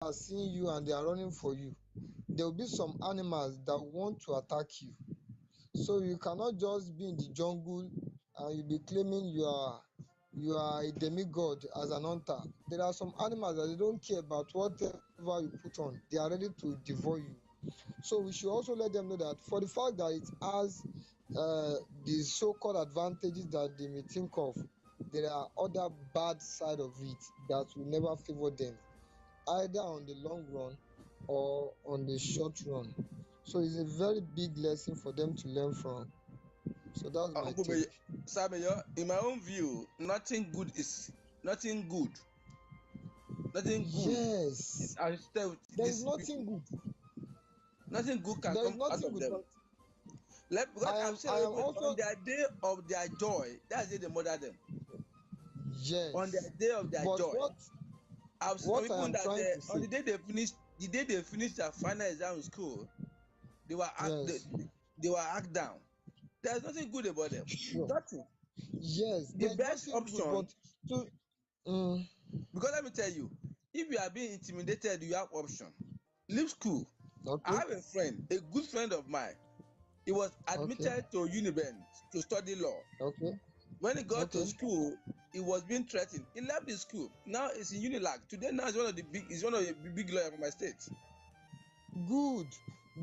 are seeing you and they are running for you, there will be some animals that want to attack you. So you cannot just be in the jungle and you be claiming you are a demigod as an hunter. There are some animals that they don't care about whatever you put on. They are ready to devour you. So we should also let them know that for the fact that it has the so-called advantages that they may think of, there are other bad side of it that will never favor them, either on the long run or on the short run. So it's a very big lesson for them to learn from. So that's my Uncle take. Samuel, in my own view, nothing good is nothing good. Nothing good is Yes, associated with there is these nothing people. good. Nothing good can There is come out nothing of good, them. but Because I'm I saying am even on also their day of their joy, that's it they murder them. On their yes. day of their But joy. I've seen some what I people am that trying to on say, the day they finish their final exam in school, they were yes, they were hacked down. There's nothing good about them. sure, Nothing. yes, The there is best nothing good, option, but to mm, because let me tell you, if you are being intimidated, you have option. Leave school. I okay, have a friend, a good friend of mine. He was okay, admitted to Uniben to study law. okay, When he got to okay, school, he was being threatened. He left the school. Now he's in Unilag. Today now he's one of the big lawyer from my state. good.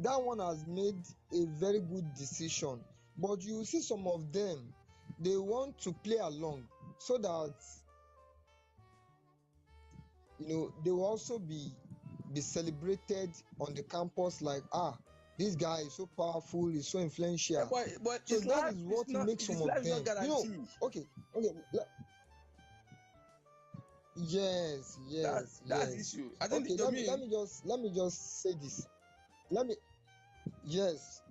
That one has made a very good decision. But you see some of them, they want to play along so that they will also be celebrated on the campus like, this guy is so powerful, he's so Yeah, influential. but So that is what makes some his of life is not them, guaranteed. okay, okay, yes, yes, That's the yes. issue. I think Okay, to let me, me just say this. Let me Yes,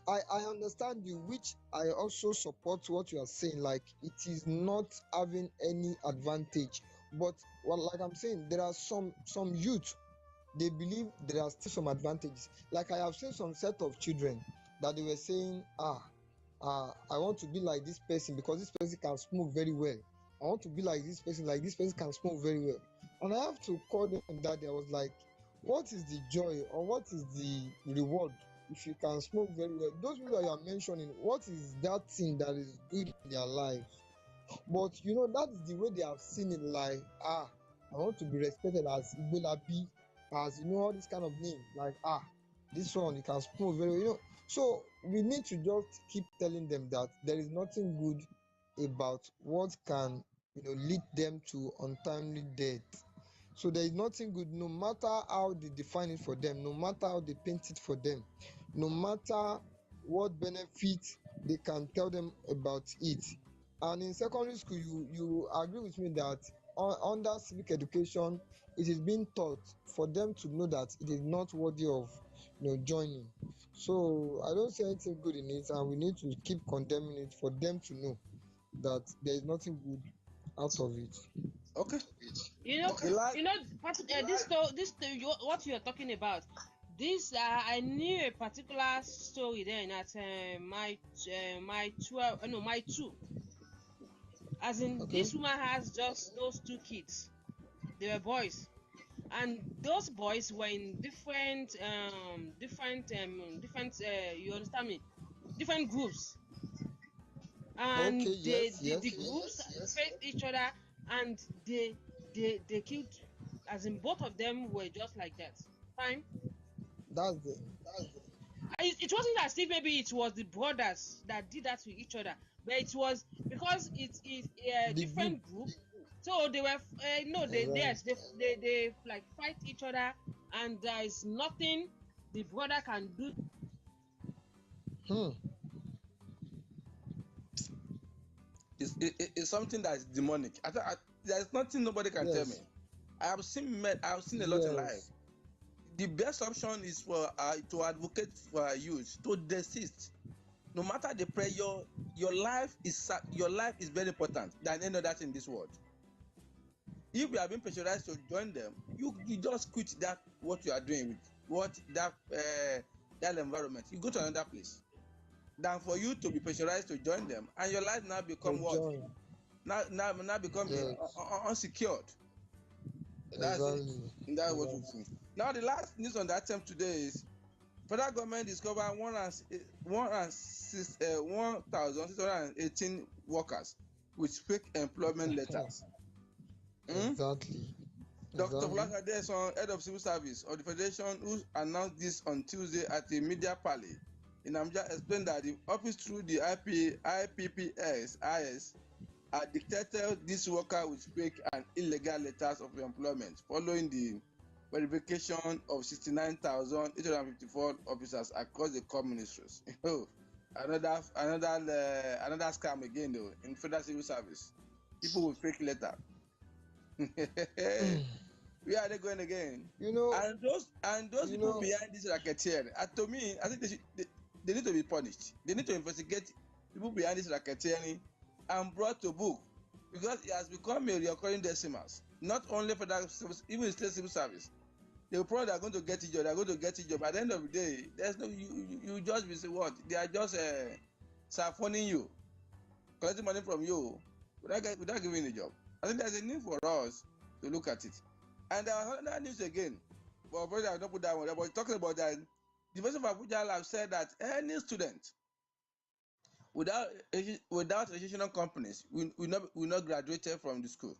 I understand you, which I also support what you are saying. Like it is not having any advantage, but well, like I'm saying, there are some youth, they believe there are still some advantages. Like I have seen some set of children that they were saying, I want to be like this person because this person can smoke very well. I want to be like this person can smoke very well. And I have to call them that day. I was like, what is the joy or what is the reward if you can smoke very well? Those people that you are mentioning, what is that thing that is good in their life? But that is the way they have seen it, like, I want to be respected as Igbolabi, as all this kind of name, like, this one you can smoke very well. So we need to just keep telling them that there is nothing good about what can lead them to untimely death. So there is nothing good, no matter how they define it for them, no matter how they paint it for them, no matter what benefit they can tell them about it. And in secondary school, you agree with me that under civic education, it is being taught for them to know that it is not worthy of joining. So I don't see anything good in it, and we need to keep condemning it for them to know that there is nothing good out of it. okay. You know, The last what you're talking about. This I knew a particular story then at my 12, no, my 2. As in, Okay. this woman has just those 2 kids. They were boys, and those boys were in different you understand me, different groups, and Okay, yes, the yes, groups faced each other, and they killed, as in both of them were just like that. Fine. that's the It wasn't as if maybe it was the brothers that did that to each other, but it was because it is a the group. different group. So they were no, they like fight each other, and there is nothing the brother can do. Hmm. is something that is demonic. There's nothing nobody can tell Yes, me. I have seen a lot in life. yes, The best option is for to advocate for youth to desist. No matter the pressure, your life is very important than any other thing in this world. If you are being pressurized to join them, you just quit that what you are doing with that environment. You go to another place than for you to be pressurized to join them, and your life now to become what? join. Now become Yes, unsecured. That's it. exactly, That's what we exactly. think. Now, the last news on that term today is federal government discovered 1,618 workers with fake employment letters. Exactly. Dr. Exactly. Fulash Adeson, head of civil service of the federation, who announced this on Tuesday at a media parley in Abuja, explained that the office through the IPPS had dictated this worker with fake and illegal letters of employment following the verification of 69,854 officers across the core ministries. another scam again though in federal civil service. People with fake letter. Where are they going again? You know, And those you people know, behind this racketeer, to me, I think they need to be punished. They need to investigate people behind this racketeering and brought to book, because it has become a recurring decimas. Not only for that, even state civil service. They will probably are going to get a job. They are going to get a job. At the end of the day, there's no you just be say what they are just siphoning you, collecting money from you without giving a job. I think there's a need for us to look at it. And there was another news again. But brother, I will not put that one there. But talking about that, the University of Abuja have said that any student without educational companies will not graduated from the school.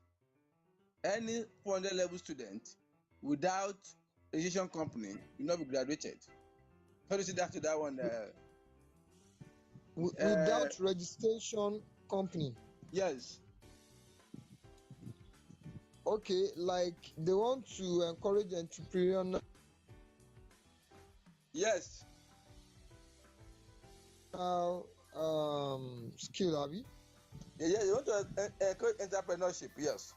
Any 400 level student without education company will not be graduated. How do you see that to that one? without registration company. Yes. Okay, like they want to encourage entrepreneurial Yes. skill, Abby. Yeah, they want to encourage entrepreneurship. Yes.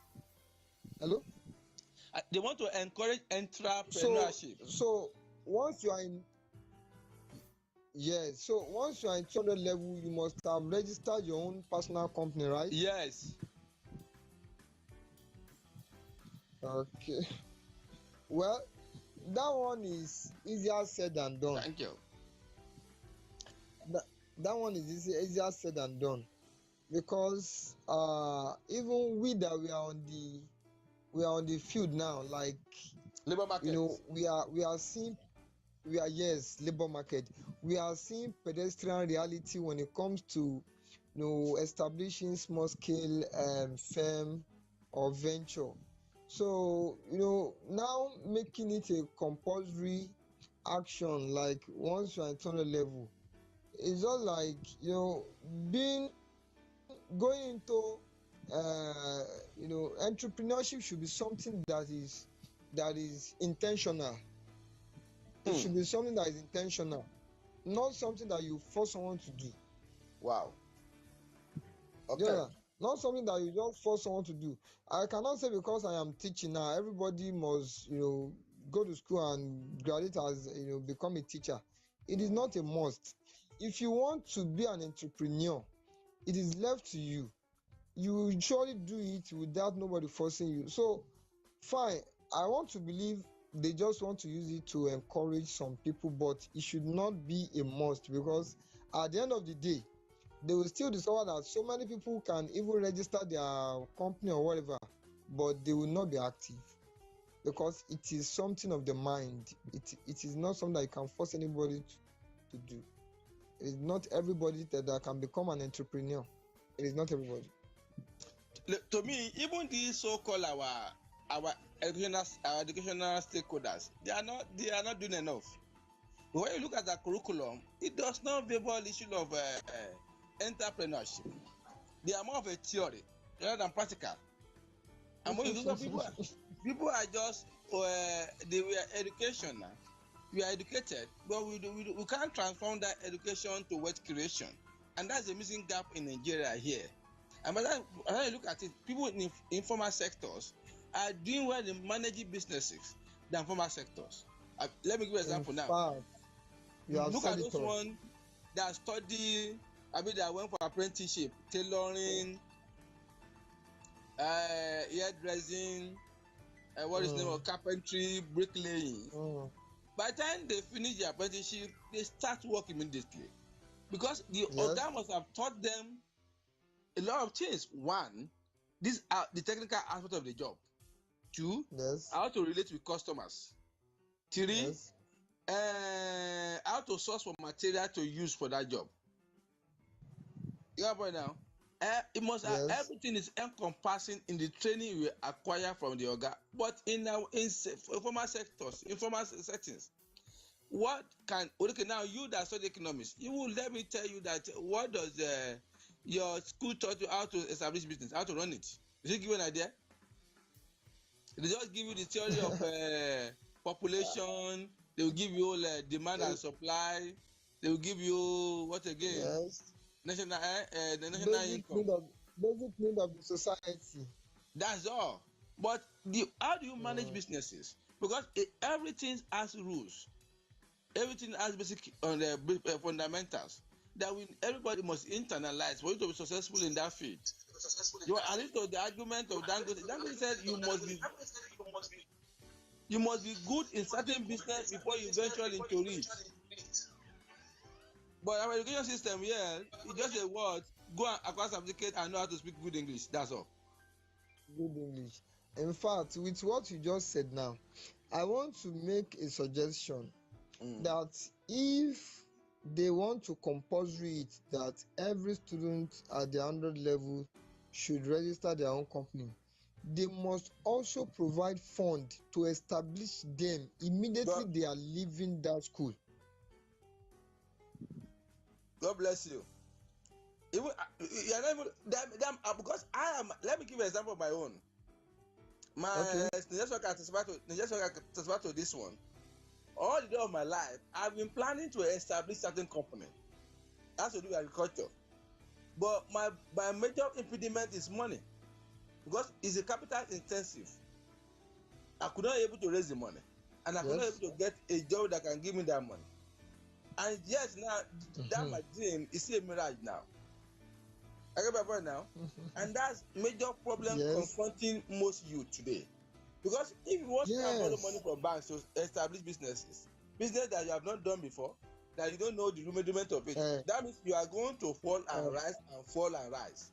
Hello. They want to encourage entrepreneurship. So once you are in so once you are in 200 level, you must have registered your own personal company, right? Yes. Okay. Well, that one is easier said than done. Thank you. That one is easier said than done, because even we that we are on the field now, like Labor market. we are seeing labor market. We are seeing pedestrian reality when it comes to establishing small scale firm or venture. So now making it a compulsory action, like once you are at 200 level, it's just like being going into entrepreneurship should be something that is intentional. It should be something that is intentional, not something that you force someone to do. Wow. Okay. Yeah, not something that you just force someone to do. I cannot say because I am teaching now, everybody must go to school and graduate as become a teacher. It is not a must. If you want to be an entrepreneur, it is left to you. You will surely do it without nobody forcing you. So fine, I want to believe they just want to use it to encourage some people, but it should not be a must, because at the end of the day, they will still discover that so many people can even register their company or whatever, but they will not be active, because it is something of the mind. It is not something that you can force anybody to do. It is not everybody that can become an entrepreneur. It is not everybody. To me, even these so-called our educational stakeholders, they are not doing enough. When you look at the curriculum, it does not favor the issue of entrepreneurship. They are more of a theory rather than practical. And when you look at people are just they were education. We are educated, but we can't transform that education to wealth creation, and that's a missing gap in Nigeria here. And when you look at it, people in informal sectors are doing well in managing businesses than formal sectors. Let me give you an example now. Look at those one that study, that went for apprenticeship, tailoring, hairdressing, what is the name of carpentry, bricklaying. By the time they finish their apprenticeship, they start work immediately, because the organ must have taught them a lot of things. One, these are the technical aspect of the job. Two, how to relate with customers. Three, Yes. how to source for material to use for that job. You have point now. It must Yes. everything is encompassing in the training we acquire from the orga. But in informal sectors, informal settings, what can okay now you that study economics, you will let me tell you that what does your school taught you how to establish business, how to run it? Does it give you an idea? They just give you the theory of population. They will give you all demand and Yes. supply. They will give you what again? Yes. National the national Basic income. need of the society. That's all. But how do you manage Mm. businesses? Because everything has rules. Everything has basic on the fundamentals that everybody must internalize for you to be successful in that field. You are listening to the argument of Dangote. Dangote said you must be good in certain business before you venture into it. But our education system here, it's just a word. Go and acquire certificate and know how to speak good English. That's all. Good English. In fact, with what you just said now, I want to make a suggestion that if they want to compulsory it that every student at the 100 level should register their own company, they must also provide fund to establish them immediately they are leaving that school. God bless you. Even you're not even because I am. Let me give you an example of my own. Okay. Just testify to this one. All the day of my life, I've been planning to establish certain company. That's to do with agriculture. But my major impediment is money. Because it's a capital intensive. I could not be able to raise the money. And I could not be able to get a job that can give me that money. And yes, now that my dream is still a mirage now. I get my point now. And that's major problem confronting most youth today. Because if you want to borrow money from banks to establish businesses that you have not done before, that you don't know the rudiment of it, that means you are going to fall and rise and fall and rise.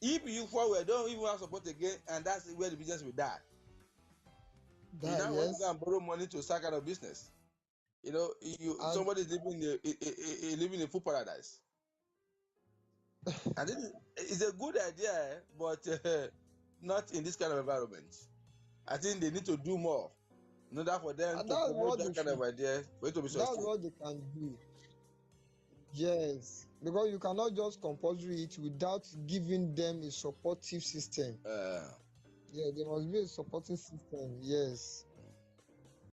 If you fall, we don't even have support again, and that's where the business will die. You now want to go and borrow money to start kind of business. You know, somebody is living in a full paradise. And it's a good idea, but not in this kind of environment. I think they need to do more in order for them to promote that kind of idea for it to be sustained. That's what they can do. Yes, because you cannot just compulsory it without giving them a supportive system. Yeah, there must be a supporting system. Yes.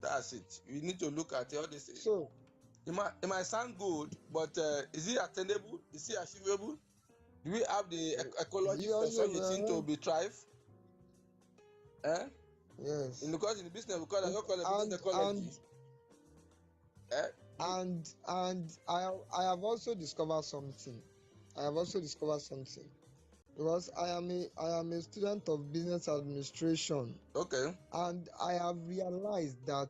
That's it. We need to look at all these things. So, it might sound good, but is it attainable? Is it achievable? Do we have the ecology society to be thrive? Yes. Because in the business we call it business ecology. And I have also discovered something. Because I am a student of business administration. Okay. And I have realized that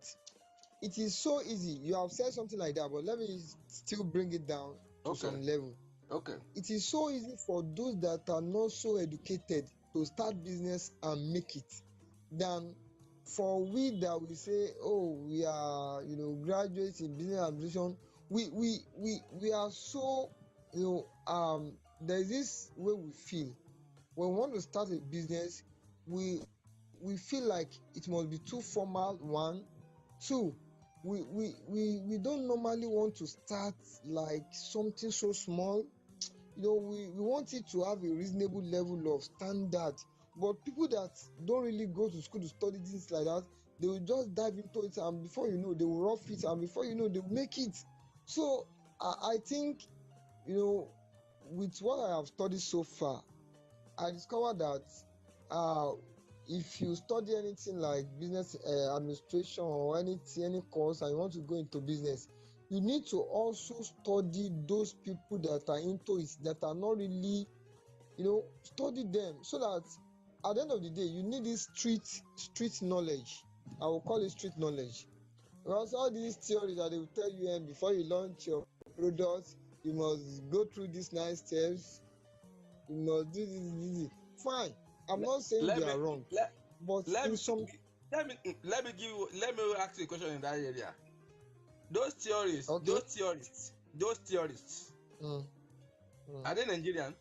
it is so easy. You have said something like that, but let me still bring it down to some level. Okay. It is so easy for those that are not so educated to start business and make it than for we that we say, oh, we are, graduates in business administration. We are so, there's this way we feel when we want to start a business. We feel like it must be too formal. 1, 2, we don't normally want to start like something so small. We want it to have a reasonable level of standard. But people that don't really go to school to study things like that, they will just dive into it, and before you know, they will rough it, and before you know, they will make it. So I think, with what I have studied so far, I discovered that if you study anything like business administration or any course and you want to go into business, you need to also study those people that are into it, that are not really, study them, so that at the end of the day, you need this street knowledge. I will call it street knowledge. Because all these theories that they will tell you, and before you launch your product, you must go through these 9 steps. You must do this. Fine. I'm not saying they are wrong. But in some let me ask you a question in that area. Those theorists, Okay. those theorists, Mm. are they Nigerian?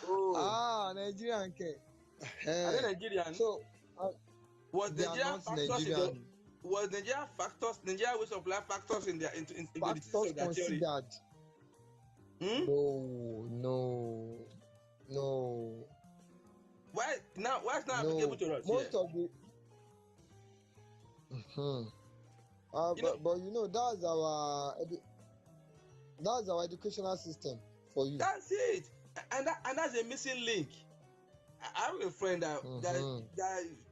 Oh, Nigerian. Okay. are they Nigerian? So uh, Was they are Nigerian not factors in the Nigerian. Nigerian ways of life factors in into the thesis Factors of that theory? considered. Hmm? No. Why is not applicable No. to us here? Most of the. Mhm. You know, But you know that's our educational system for you. that's it. And that's a missing link. I have a friend Mhm.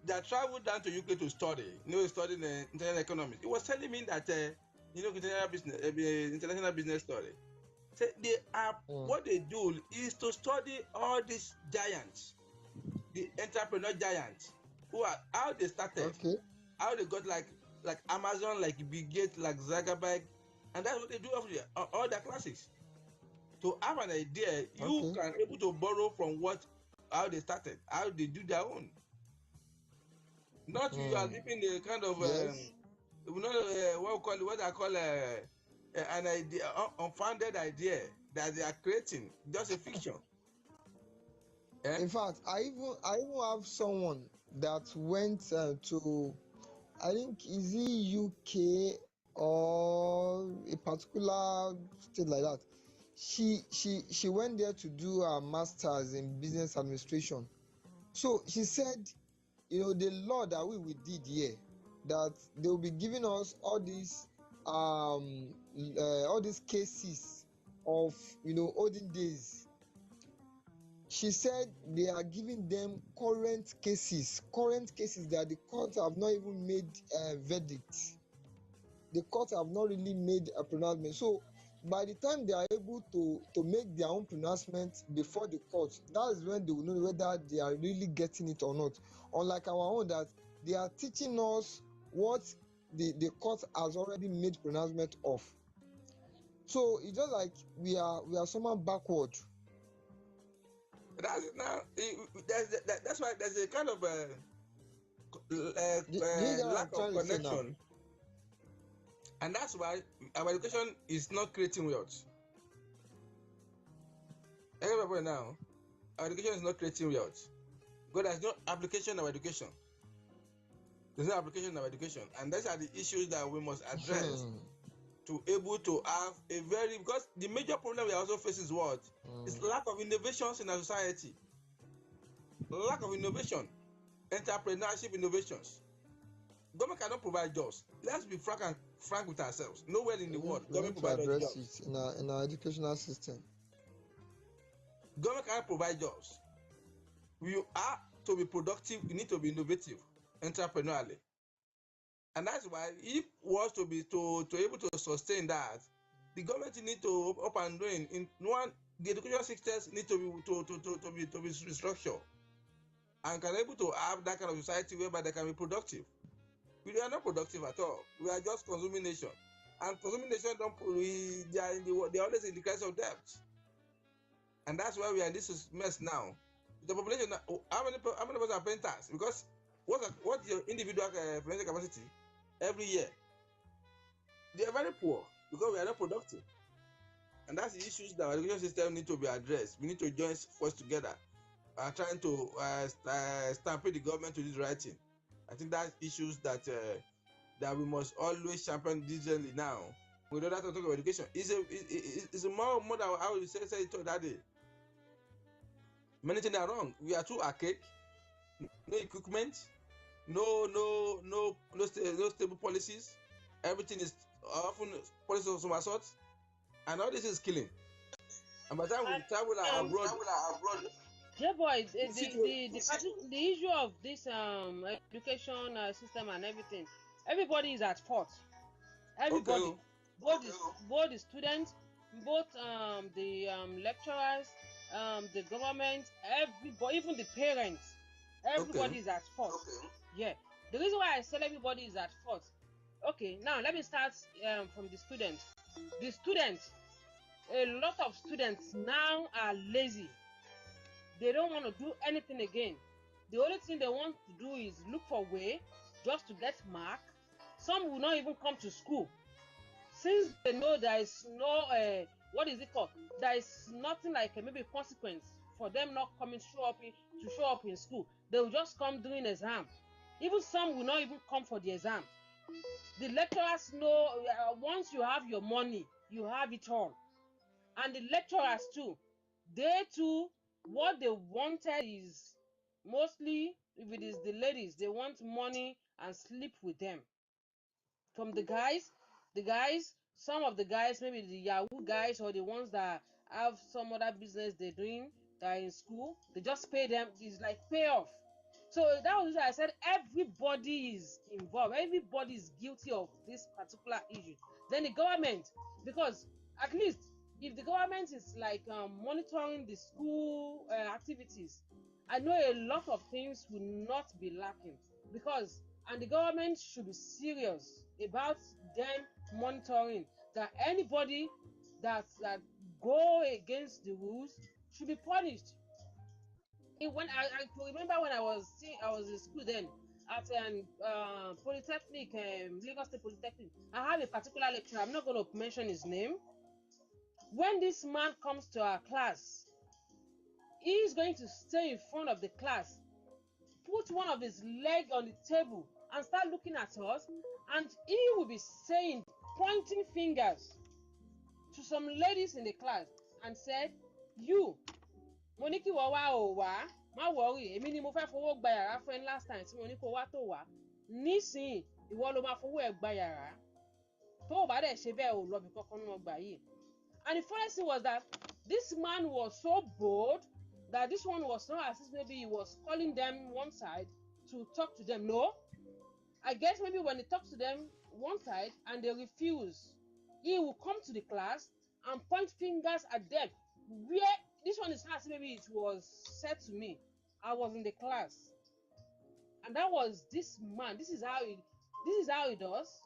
that traveled down to UK to study. He studied international economics. He was telling me that international business study. So Mm. what they do is to study all these giants, the entrepreneur giants, how they started, Okay. how they got like Amazon, like Bill Gates, like Zuckerberg, and that's what they do all their classes. To have an idea, you Okay. can able to borrow from how they started, how they do their own. Not you are Mm. living the kind of Yes. what I call an idea, unfounded idea that they are creating, just a fiction. Eh? In fact, I even have someone that went to, I think, is it UK or a particular state like that. She went there to do her masters in business administration. So she said, the law that we did here, that they will be giving us all these cases of olden days. She said they are giving them current cases that the court have not even made a verdict. The court have not really made a pronouncement. So by the time they are able to make their own pronouncement before the court, that is when they will know whether they are really getting it or not. Unlike our own, that they are teaching us what the court has already made pronouncement of. So it's just like we are somehow backward. That's it now. That's why there's a kind of Do you get what I'm lack of trying to say now? connection, and that's why our education is not creating wealth. Everybody now, our education is not creating wealth because there's no application of education. There's no application of education, and those are the issues that we must address to able to have a because the major problem we are also facing is what? It's lack of innovations in our society. Lack of innovation, entrepreneurship innovations. Government cannot provide jobs. Let's be frank with ourselves. Nowhere in the world We government need to provides us address jobs. it in our educational system. Government cannot provide jobs. We are to be productive. We need to be innovative, entrepreneurially, and that's why if was to be to able to sustain that, the government need to up and doing in one. The education systems need to be restructured and can able to have that kind of society whereby they can be productive. We are not productive at all. We are just consuming nation, and consuming nation they are always in the crisis of debt, and that's why we are in this mess now. The population, how many people are paying tax? Because what's your individual financial capacity every year? They are very poor because we are not productive, and that's the issues that our education system need to be addressed. We need to join force together, trying to stampede the government to do the right thing. I think that's issues that we must always champion diligently now. We don't have to talk about education. It's a more than how you say it that day. Many things are wrong. We are too archaic. No equipment, no stable policies. Everything is often policies of some sort, and all this is killing. And by the time we travel abroad, Boy, the issue of this education system and everything, everybody is at fault. Everybody, okay. both the students, both the lecturers, the government, everybody, even the parents, everybody is at fault. Okay. Yeah, the reason why I said everybody is at fault. Okay, now let me start from the students. A lot of students now are lazy. they don't want to do anything again. The only thing they want to do is look for a way just to get mark. Some will not even come to school since they know there is no what is it called? There is nothing like maybe consequence for them not coming to show up in school. They will just come doing exam. Even some will not even come for the exam. The lecturers know once you have your money, you have it all. And the lecturers too, they too, what they wanted is mostly, if it is the ladies, they want money and sleep with them. From the guys, some of the guys, maybe the Yahoo guys or the ones that have some other business they're doing that are in school, they just pay them. It's like pay off. So that was why I said everybody is involved. Everybody is guilty of this particular issue. Then the government, because at least if the government is like monitoring the school activities, I know a lot of things will not be lacking because, and the government should be serious about them monitoring that anybody that go against the rules should be punished. When I remember when I was in school then at Polytechnic, Lagos State Polytechnic. I have a particular lecturer. I'm not going to mention his name. When this man comes to our class, he is going to stay in front of the class, put one of his leg on the table, and start looking at us, and he will be saying, pointing fingers to some ladies in the class, and said, "You, Moniki wawa owa, ma worry, èmi ni mo fẹ́ fowó gba yàrá fún ẹ last time tí mo ní kó wá tó wá. Nísìnyí, ìwọ ló máa fowó ẹ gba yàrá. Tó o bá dẹ̀ ṣe bẹ́ẹ̀ ò lọ bí kankan nínú ọgbà yìí." And the funniest thing was that this man was so bold that this one was not as if maybe he was calling them one side to talk to them. No. I guess maybe when he talks to them one side and they refuse, he will come to the class and point fingers at them. Where this one is as maybe it was said to me, I was in the class, and that was this man. This is how he does.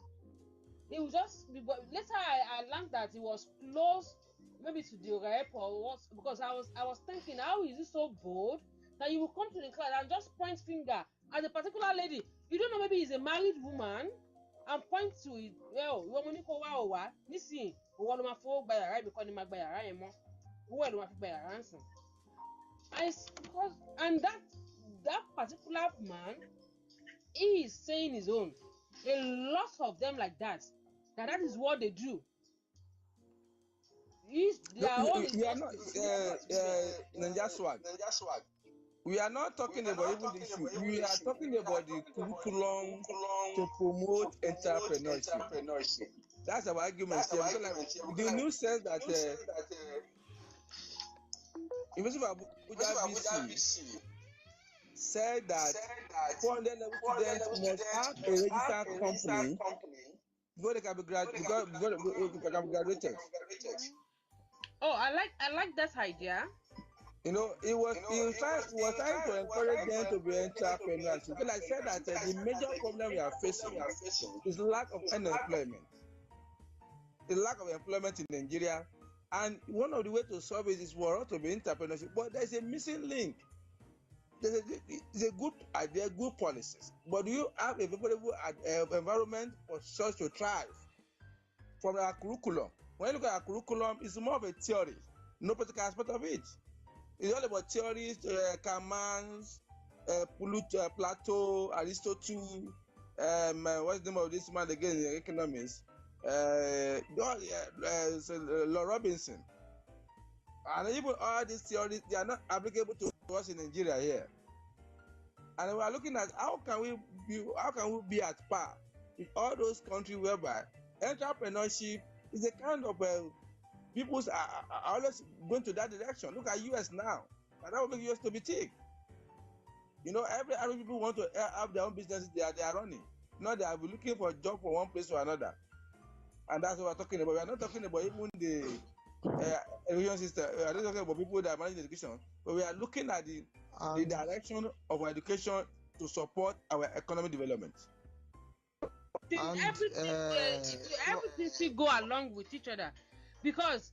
He was just later I learned that he was close maybe to the rep or what, because I was thinking, how is he so bold that you will come to the class and just point finger at a particular lady? You don't know, maybe he's a married woman, and point to it. Well, woman ko wa o wa nisin o lo ma fo gba yara because ni ma gba yara yen mo. Who lo ma fi gba yara nsin. And that particular man, he is saying his own. A lot of them like that is what they do. We are not Ninja Swag. We are not talking about even the issue. We are talking about the curriculum to promote entrepreneurship. That's our argument here. Because like, the news says that University of Abuja BC said that 400 level students must have a registered company before they can be graduated. Oh, I like that idea. You know, he was trying to encourage them to be entrepreneurs. Because I said that the major problem we are facing is lack of unemployment. The lack of employment in Nigeria, and one of the ways to solve it is for us to be entrepreneurship. But there's a missing link. There's a good idea, good policies, but do you have a favorable environment for such to thrive? From our curriculum, when you look at our curriculum, it's more of a theory, no practical aspect of it. It's all about theories, Kamans, Plato, Aristotle, what's the name of this man again in economics? Lord Robinson. And even all these theories, they are not applicable to us in Nigeria here. And we are looking at how can we be at par with all those countries whereby entrepreneurship is a kind of people are always going to that direction. Look at US now, and that will make US to be thick. You know, every other people want to have their own businesses they are running. Now they are looking for a job from one place to another, and that's what we're talking about. We are not talking about even the education system. We are not talking about people that manage education, but we are looking at the direction of our education to support our economic development. Everything should go along with each other, because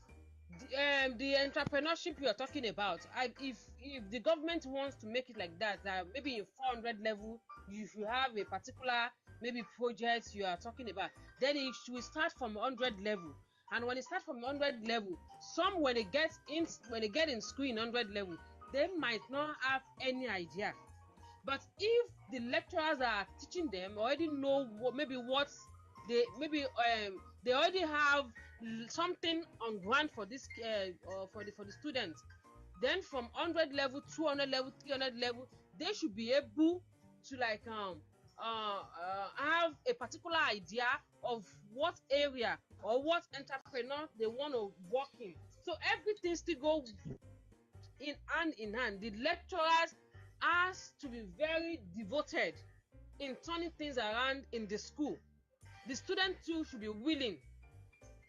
the entrepreneurship you are talking about, if if the government wants to make it like that, maybe in 400 level, you should have a particular maybe project you are talking about, then it should start from 100 level. And when it starts from 100 level, some when they get in school in 100 level, they might not have any idea. But if the lecturers are teaching them already know what they already have something on ground for this for the students, then from 100 level, 200 level, 300 level, they should be able to have a particular idea of what area or what entrepreneur they want to work in. So everything still go in hand. The lecturers has to be very devoted in turning things around in the school. The student too should be willing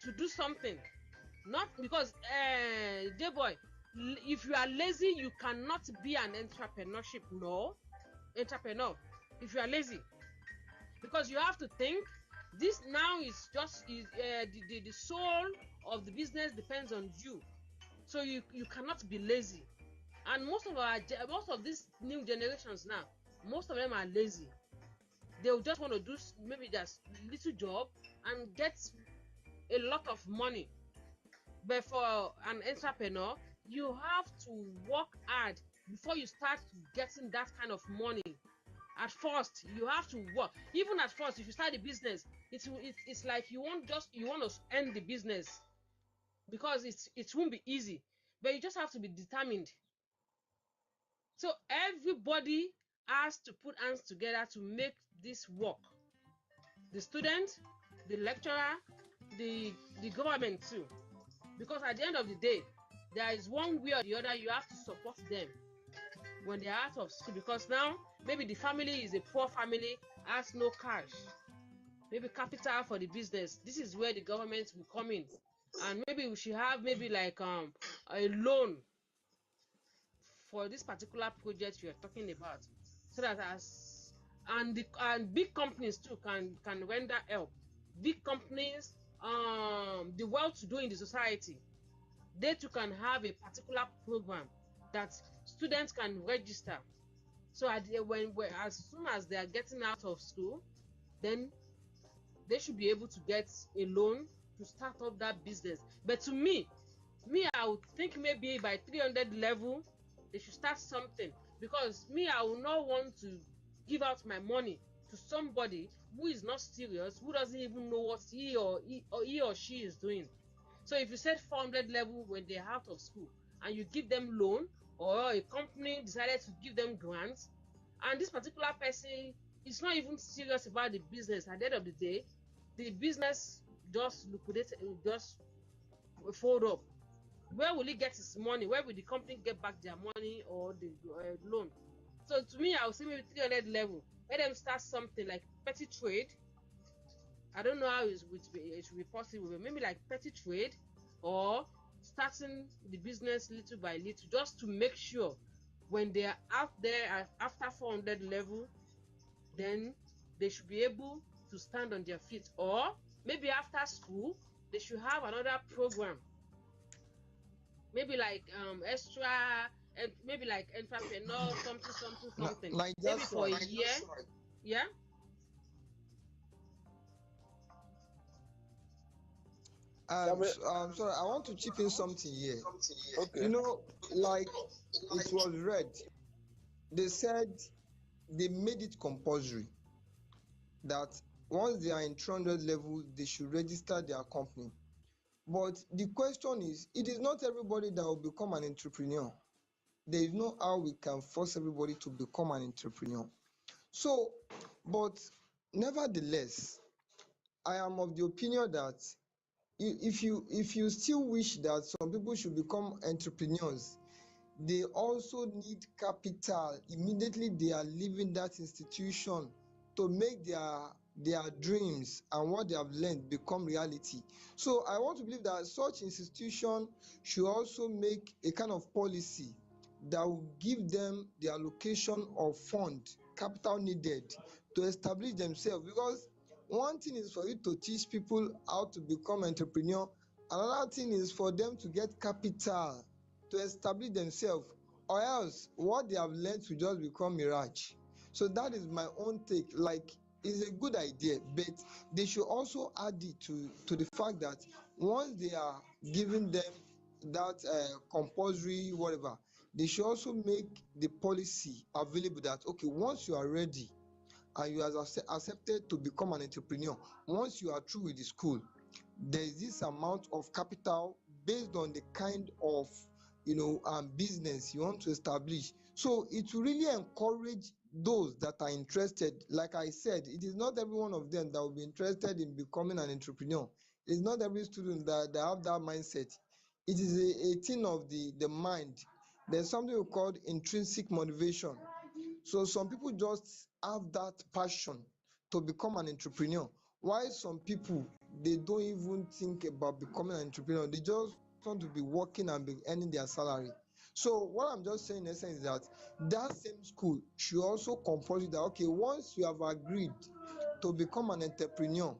to do something, not because dear boy, if you are lazy, you cannot be an entrepreneur if you are lazy, because you have to think. This now is just the soul of the business depends on you, so you cannot be lazy. And most of these new generations now, most of them are lazy. They'll just want to do maybe just little job and get a lot of money. But for an entrepreneur, you have to work hard before you start getting that kind of money. At first, you have to work. Even at first, if you start a business, it's like you want to end the business, because it won't be easy. But you just have to be determined. So everybody has to put hands together to make this work. The student, the lecturer, the government too. Because at the end of the day, there is one way or the other you have to support them when they are out of school. Because now, maybe the family is a poor family, has no cash, maybe capital for the business. This is where the government will come in, and maybe we should have maybe like a loan for this particular project you are talking about, so that and big companies too can render help. Big companies, the well-to-do in the society, they too can have a particular program that students can register. So as soon as they are getting out of school, then they should be able to get a loan to start up that business. But to me, I would think maybe by 300 level, they should start something, because I will not want to give out my money to somebody who is not serious, who doesn't even know what he or she is doing. So if you said 400 level when they're out of school, and you give them loan, or a company decided to give them grants, and this particular person is not even serious about the business, at the end of the day, the business just liquidate, just fold up. Where will he get his money? Where will the company get back their money or the loan? So to me, I would say maybe 300 level. Let them start something like petty trade. I don't know how it should be possible, but maybe like petty trade, or starting the business little by little, just to make sure when they are out there after 400 level, then they should be able to stand on their feet. Or maybe after school, they should have another program, maybe like extra, and maybe like entrepreneur something. Like Maybe that's for right. a year. Yeah. Sorry, I want to chip in something here. Okay. You know, like it was read, they said they made it compulsory that once they are in 300 level, they should register their company. But the question is, it is not everybody that will become an entrepreneur. There is no how we can force everybody to become an entrepreneur. So, but nevertheless, I am of the opinion that if you still wish that some people should become entrepreneurs, they also need capital immediately they are leaving that institution to make their dreams and what they have learned become reality. So I want to believe that such institution should also make a kind of policy that will give them the allocation of fund capital needed to establish themselves. Because one thing is for you to teach people how to become entrepreneur, another thing is for them to get capital to establish themselves. or else what they have learned to just become mirage. So that is my own take. Like, it's a good idea, but they should also add it to the fact that once they are giving them that compulsory whatever, they should also make the policy available that okay, once you are ready and you have accepted to become an entrepreneur, once you are through with the school, there is this amount of capital based on the kind of business you want to establish. So it will really encourage those that are interested. Like I said, it is not every one of them that will be interested in becoming an entrepreneur. It's not every student that have that mindset. It is a thing of the mind. There's something we call intrinsic motivation. So some people just have that passion to become an entrepreneur, while some people, they don't even think about becoming an entrepreneur. They just want to be working and be earning their salary. So what I'm just saying in essence is that that same school should also compulsory that okay, once you have agreed to become an entrepreneur,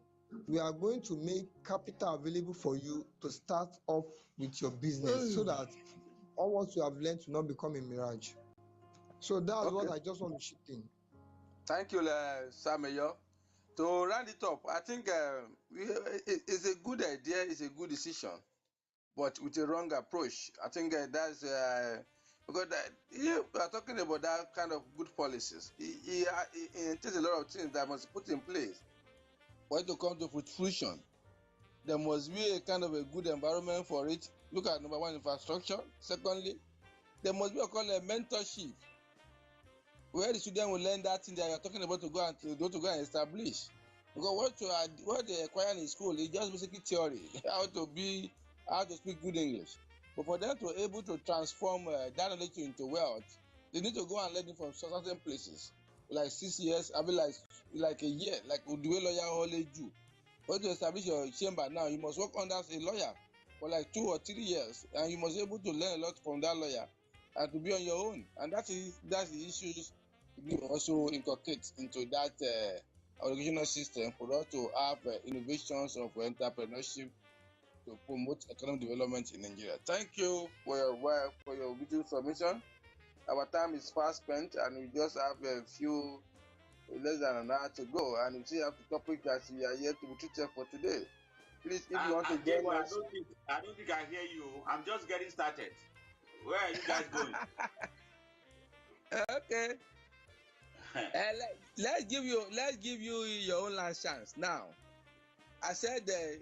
we are going to make capital available for you to start up with your business so that all what you have learned will not become a mirage. So that's what Okay. I just want to chip in. Thank you, Samuel. To round it up, I think it's a good idea, it's a good decision, but with a wrong approach. I think that's because we are talking about that kind of good policies. It takes a lot of things that must be put in place for it to come to fruition. There must be a kind of a good environment for it. Look at number one, infrastructure. Secondly, there must be a mentorship where the student will learn that thing that you're talking about to go and establish. Because what they acquire in school is just basically theory, how to speak good English. But for them to be able to transform that knowledge into wealth, they need to go and learn it from certain places, like 6 years, I mean like a year, like the way lawyer always do. When to establish your chamber now, you must work under a lawyer for like 2 or 3 years, and you must be able to learn a lot from that lawyer and to be on your own. And that's the issues you also inculcate into that educational system for us to have innovations of entrepreneurship to promote economic development in Nigeria. Thank you for your video submission. Our time is fast spent, and we just have a few less than an hour to go, and we still have the topic that we are here to be treated for today. Please, if you want to join us. I don't think I hear you. I'm just getting started. Where are you guys going? Okay. Let's give you your own last chance. Now, I said the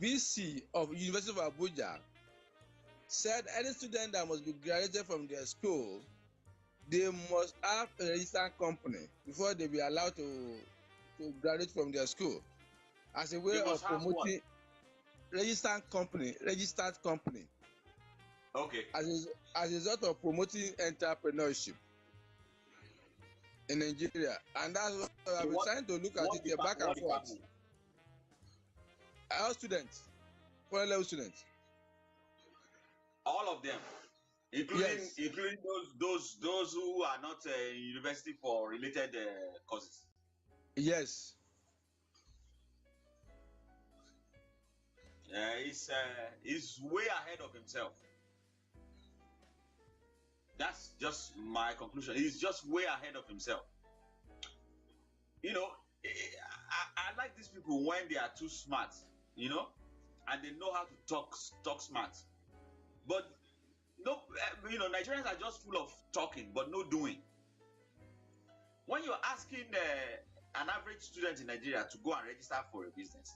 VC of University of Abuja said any student that must be graduated from their school, they must have a registered company before they be allowed to graduate from their school, as a way of promoting registered company. Okay. As a result of promoting entrepreneurship in Nigeria, and that's what I've been trying to look at it back and forth. Our students, foreign level students, all of them, including yes. including those who are not university for related courses. Yes. He's way ahead of himself. That's just my conclusion. He's just way ahead of himself. You know, I like these people when they are too smart, and they know how to talk smart. But no, Nigerians are just full of talking but no doing. When you're asking an average student in Nigeria to go and register for a business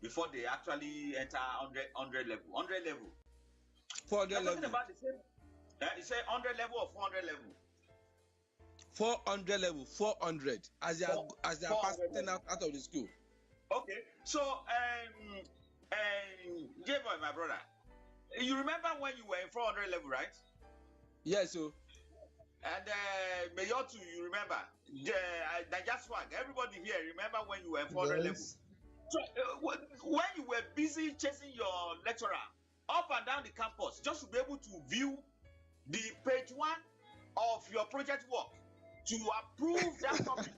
before they actually enter 100 level, 400 you're level. talking about the same. You say 100 level or 400 level? 400 level, 400 as they are passing out of the school. Okay, so J-Boy, my brother, you remember when you were in 400 level, right? Yes, so. And Mayotu, you remember? Naija Swag, everybody here, remember when you were in 400 level? So when you were busy chasing your lecturer up and down the campus, just to be able to view the page 1 of your project work to approve that topic.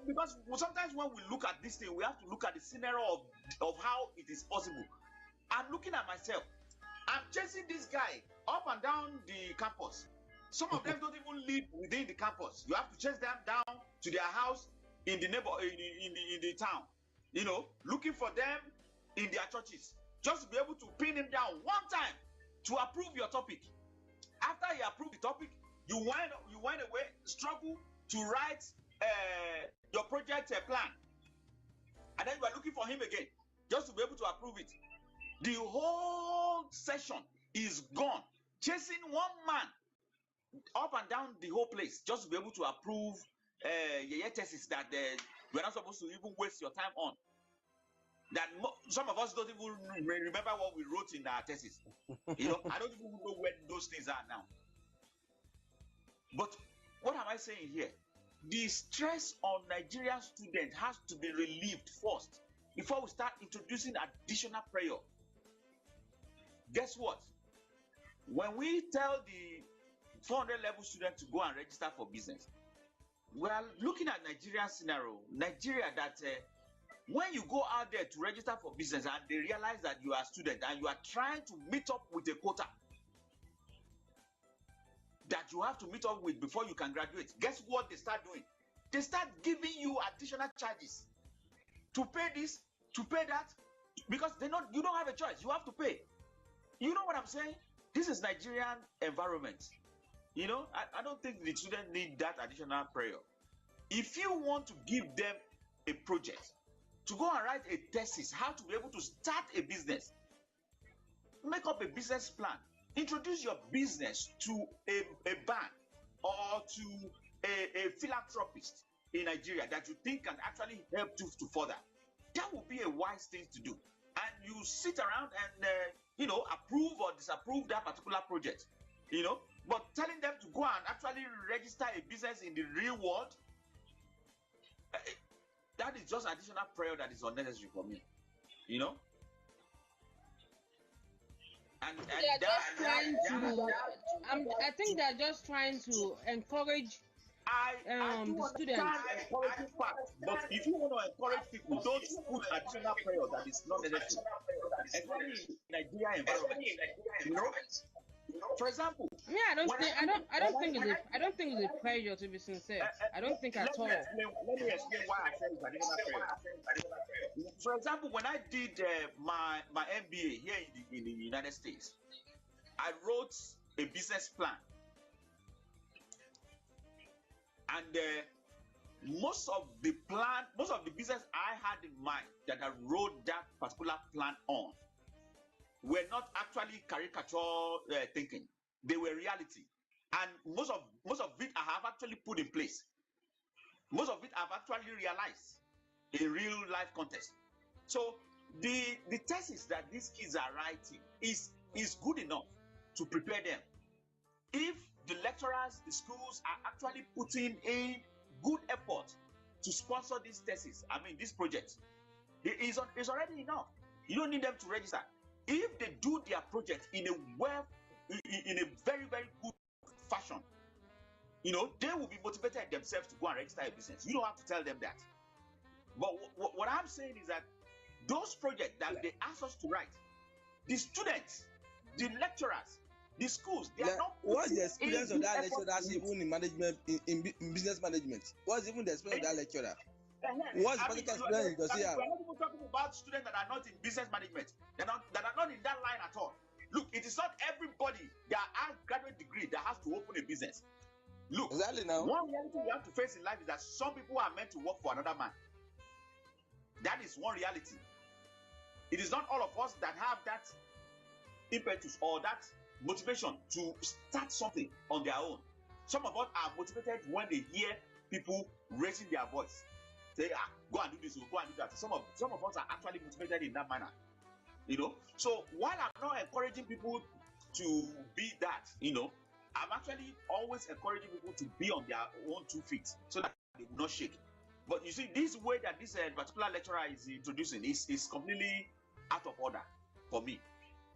Because sometimes when we look at this thing, we have to look at the scenario of how it is possible. I'm looking at myself. I'm chasing this guy up and down the campus. Some of them don't even live within the campus. You have to chase them down to their house in the in the town. You know, looking for them in their churches, just to be able to pin him down one time to approve your topic. After he approved the topic, you went away, struggle to write your project plan, and then you are looking for him again just to be able to approve it. The whole session is gone, chasing one man up and down the whole place just to be able to approve your thesis that we're not supposed to even waste your time on. That some of us don't even remember what we wrote in our thesis. You know, I don't even know where those things are now. But what am I saying here? The stress on Nigerian students has to be relieved first before we start introducing additional pressure. Guess what? When we tell the 400 level student to go and register for business, we are looking at Nigerian scenario. Nigeria that when you go out there to register for business and they realize that you are a student and you are trying to meet up with a quota that you have to meet up with before you can graduate, guess what they start doing? They start giving you additional charges to pay this, to pay that, because you don't have a choice. You have to pay. You know what I'm saying? This is Nigerian environment. You know, I don't think the students need that additional prayer. If you want to give them a project, to go and write a thesis, how to be able to start a business, make up a business plan, introduce your business to a bank or to a philanthropist in Nigeria that you think can actually help you to further. That would be a wise thing to do. And you sit around and, approve or disapprove that particular project, but telling them to go and actually register a business in the real world, that is just additional prayer that is unnecessary for me, And I think they're just trying to encourage I do the students. encouraging part, but if you want to encourage people, don't put additional prayer that is not necessary, especially in Nigeria environment. For example, I don't think it's a pressure, to be sincere. I don't think at all. Let me explain why I say it's additional prayer. For example, when I did my MBA here in the United States, I wrote a business plan, and most of the business I had in mind that I wrote that particular plan on were not actually caricature thinking. They were reality, and most of it I have actually put in place. Most of it I've actually realized in real life context. So the thesis that these kids are writing is good enough to prepare them. If the lecturers, the schools are actually putting in good effort to sponsor this thesis, this project, it's already enough. You don't need them to register. If they do their project in a very, very good fashion, they will be motivated themselves to go and register a business. You don't have to tell them that. But what I'm saying is that those projects that they ask us to write, the students, the lecturers, the schools, they are not. What's the experience of that lecturer even in management, in business management? What's even the experience of that lecturer? What's the practical experience does he have? We're not even talking about students that are not in business management, that are not in that line at all. Look, it is not everybody that has graduate degree that has to open a business. Look, exactly now. One reality we have to face in life is that some people are meant to work for another man. That is one reality. It is not all of us that have that impetus or that motivation to start something on their own. Some of us are motivated when they hear people raising their voice. Say, go and do this, go and do that. Some of us are actually motivated in that manner. So while I'm not encouraging people to be that, I'm actually always encouraging people to be on their own 2 feet so that they will not shake. But you see, this way that this particular lecturer is introducing is completely out of order for me.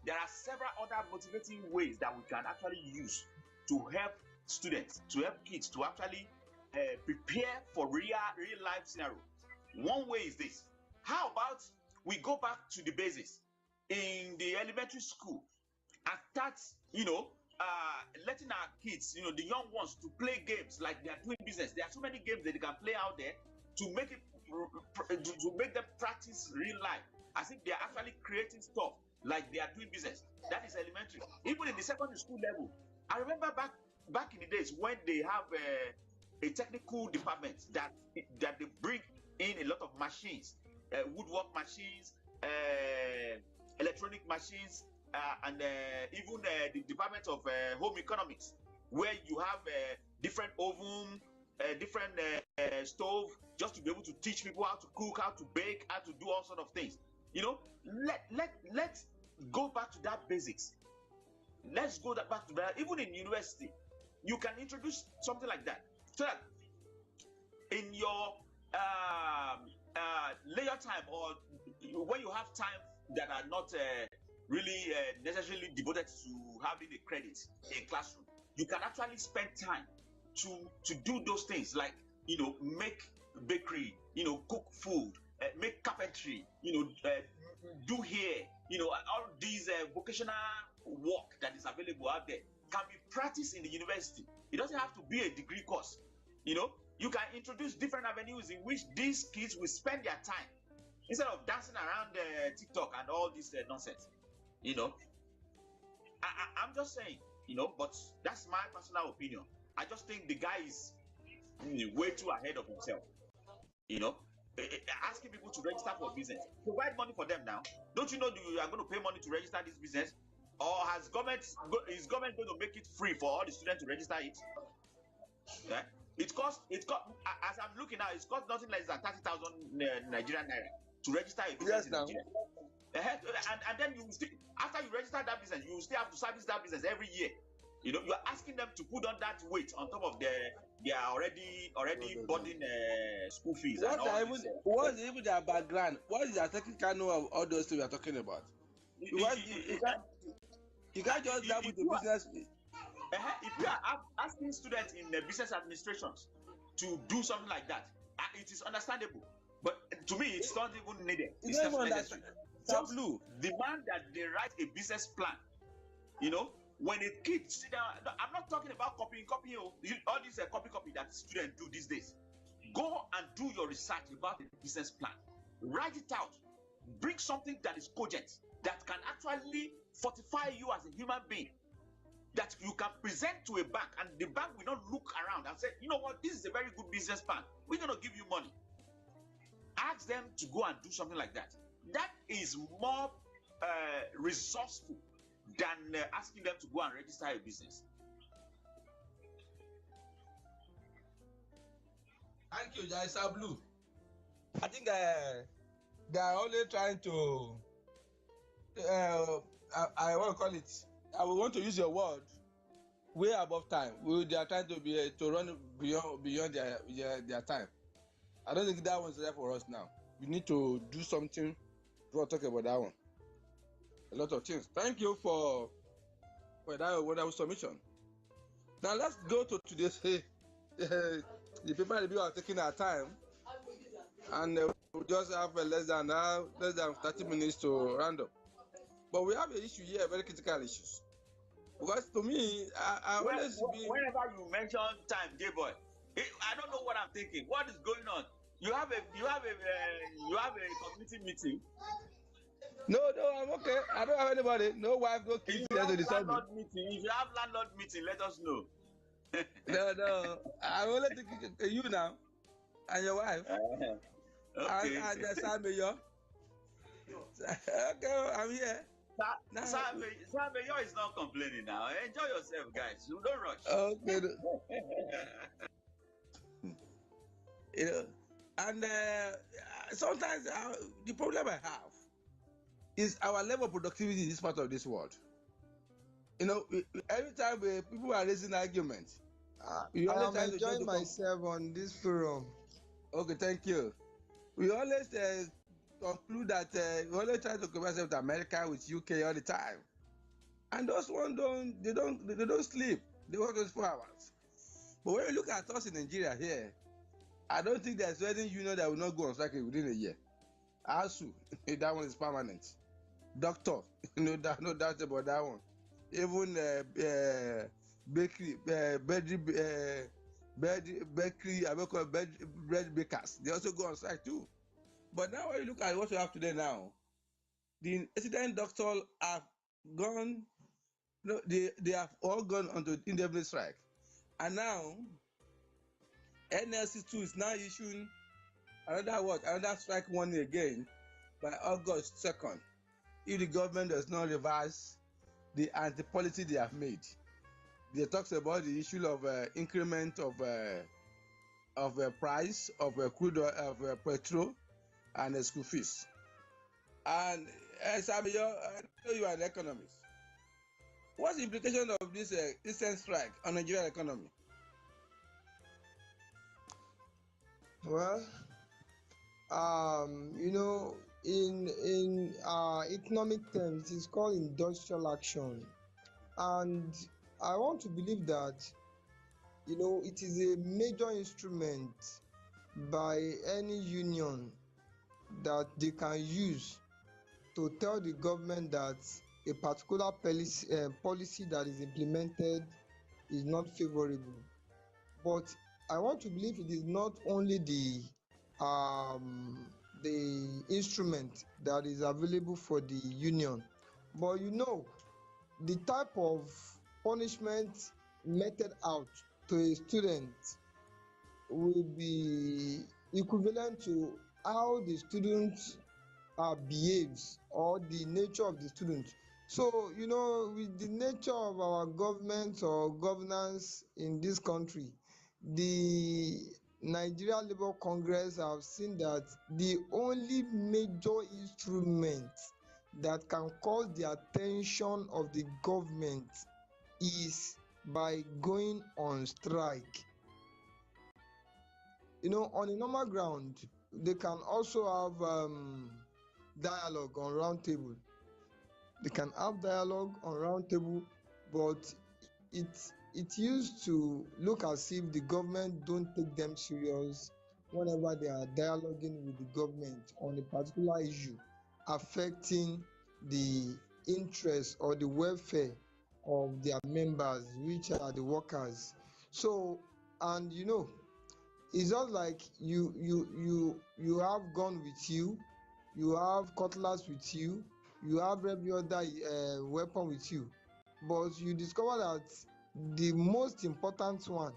There are several other motivating ways that we can actually use to help students, to help kids to actually prepare for real life scenario. One way is this. How about we go back to the basics? in the elementary school and start, letting our kids, the young ones, to play games like they are doing business. There are so many games that they can play out there to make it to make them practice real life, as if they are actually creating stuff like they are doing business. That is elementary. Even in the secondary school level, I remember back in the days when they have a technical department that they bring in a lot of machines, woodwork machines, electronic machines, and even the department of home economics, where you have different oven, different stove, just to be able to teach people how to cook, how to bake, how to do all sort of things. Let's go back to that basics. Let's go back to that. Even in university, you can introduce something like that, so that in your leisure time, or when you have time that are not really necessarily devoted to having a credit in classroom, you can actually spend time to do those things, like make bakery, cook food, make carpentry, do hair, all these vocational work that is available out there can be practiced in the university. It doesn't have to be a degree course. You can introduce different avenues in which these kids will spend their time instead of dancing around TikTok and all this nonsense. I'm just saying, but that's my personal opinion. I just think the guy is way too ahead of himself. Asking people to register for business, provide money for them now. Don't you know you are going to pay money to register this business? Or is government going to make it free for all the students to register it? Yeah? It costs, as I'm looking now, it costs nothing less than 30,000 Nigerian naira to register a business in Nigeria. And then you still, after you register that business, you still have to service that business every year. You are asking them to put on that weight on top of their already burden school fees. What's even their background? What is their technical know of all those things we are talking about? You can't just dabble the business. If you are asking students in business administrations to do something like that, it is understandable. But to me, it's not even needed. It's not necessary. Just demand that they write a business plan. When a kid sit down, I'm not talking about copying all these copy that students do these days. Go and do your research about the business plan. Write it out. Bring something that is cogent, that can actually fortify you as a human being, that you can present to a bank, and the bank will not look around and say, you know what, this is a very good business plan. We're going to give you money. Ask them to go and do something like that. That is more resourceful than asking them to go and register a business. Thank you, Jaisa Blue. I think they are only trying to, I want to call it, I will want to use your word, way above time. They are trying to run beyond their time. I don't think that one's there for us now. We need to do something to talk about that one. A lot of things. Thank you for that wonderful submission. Now let's go to today's the paper review are taking our time, and we just have less than 30 minutes to round up. But we have an issue here, very critical issues. Because to me, I always whenever you mention time, J-boy, I don't know what I'm thinking. What is going on? You have a community meeting. No, I'm okay. I don't have anybody. No wife, no kids here to decide me. If you have landlord meeting, let us know. No. I'm only thinking you now and your wife. Okay. And the Sam Mayor. Okay, I'm here. Sam Mayor is not complaining now. Enjoy yourself, guys. You don't rush. Okay. And sometimes the problem I have is our level of productivity in this part of this world. Every time people are raising arguments, I am enjoying myself on this forum. Okay, thank you. We always conclude that we always try to compare ourselves with America, with UK all the time, and those ones don't sleep. They work 24 hours. But when you look at us in Nigeria here, I don't think there's any union that will not go on strike within a year. ASU, that one is permanent. doctor, no doubt about that one. Even bakery, bakery, I will call bread bakers. They also go on strike too. But now when you look at what we have today now, the resident doctor have gone, no, they have all gone onto indefinite strike. And now NLC too is now issuing another strike warning again by August 2nd if the government does not reverse the anti-policy they have made. They talks about the issue of increment of price of crude oil, of petrol and school fees. And Samuel, I know you are an economist. What's the implication of this recent strike on Nigerian economy? Well, in economic terms, it's called industrial action, and I want to believe that it is a major instrument by any union that they can use to tell the government that a particular policy that is implemented is not favorable. But I want to believe it is not only the instrument that is available for the union, but the type of punishment meted out to a student will be equivalent to how the student behaves or the nature of the student. So, with the nature of our government or governance in this country, the Nigeria Labour Congress have seen that the only major instrument that can cause the attention of the government is by going on strike. On a normal ground, they can also have dialogue on round table. They can have dialogue on round table, but it used to look as if the government don't take them serious whenever they are dialoguing with the government on a particular issue affecting the interest or the welfare of their members, which are the workers. So, and it's just like you have gun with you, you have cutlass with you, you have every other weapon with you, but you discover that the most important one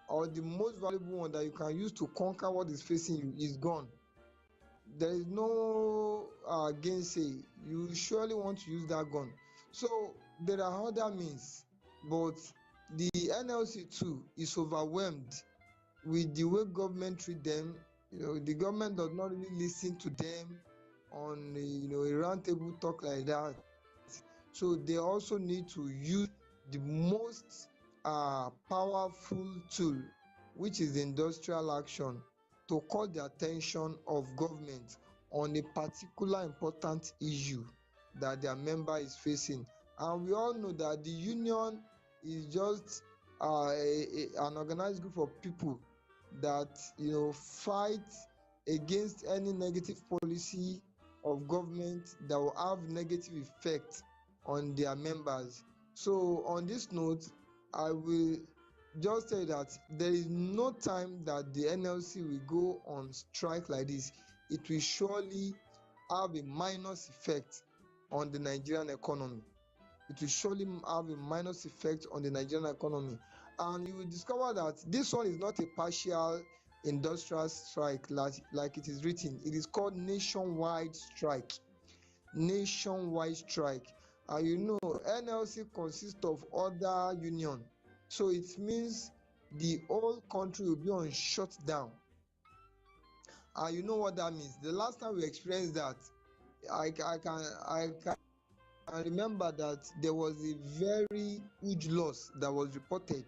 or the most valuable one that you can use to conquer what is facing you is gone. There is no gainsay. You surely want to use that gun. So there are other means, but the NLC too is overwhelmed with the way government treat them. The government does not really listen to them on a round table talk like that. So they also need to use the most powerful tool, which is industrial action, to call the attention of government on a particular important issue that their member is facing. And we all know that the union is just an organized group of people that fight against any negative policy of government that will have negative effect on their members. So on this note, I will just say that there is no time that the NLC will go on strike like this. It will surely have a minus effect on the Nigerian economy. It will surely have a minus effect on the Nigerian economy. And you will discover that this one is not a partial industrial strike like it is written. It is called nationwide strike. Nationwide strike. And NLC consists of other union. So it means the whole country will be on shutdown. And you know what that means. The last time we experienced that, I can remember that there was a very huge loss that was reported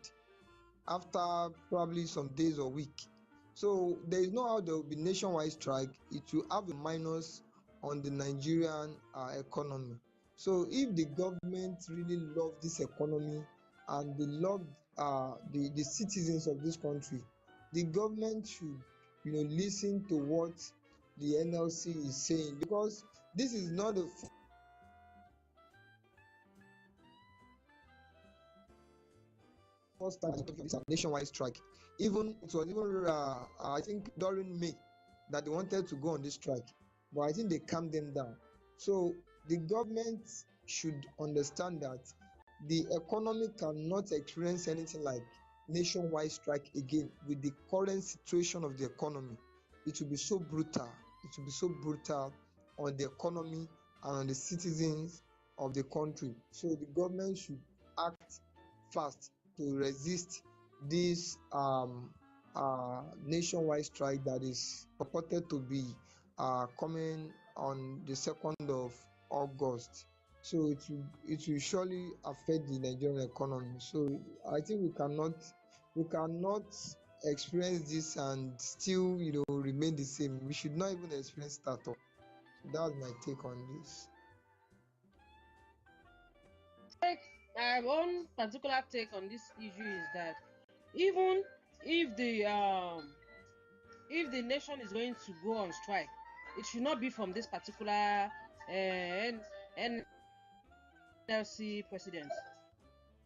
after probably some days or week. So there is no how there will be nationwide strike. It will have a minus on the Nigerian economy. So if the government really love this economy and they love the citizens of this country, the government should listen to what the NLC is saying, because this is not the first time it's a nationwide strike. Even it was even I think during May that they wanted to go on this strike, but I think they calmed them down. So the government should understand that the economy cannot experience anything like nationwide strike again with the current situation of the economy. It will be so brutal. It will be so brutal on the economy and on the citizens of the country. So the government should act fast to resist this nationwide strike that is purported to be coming on the 2nd of August. So it will surely affect the Nigerian economy. So I think we cannot experience this and still remain the same. We should not even experience that at all. So that's my take on this. My own particular take on this issue is that even if the nation is going to go on strike, it should not be from this particular NLC president.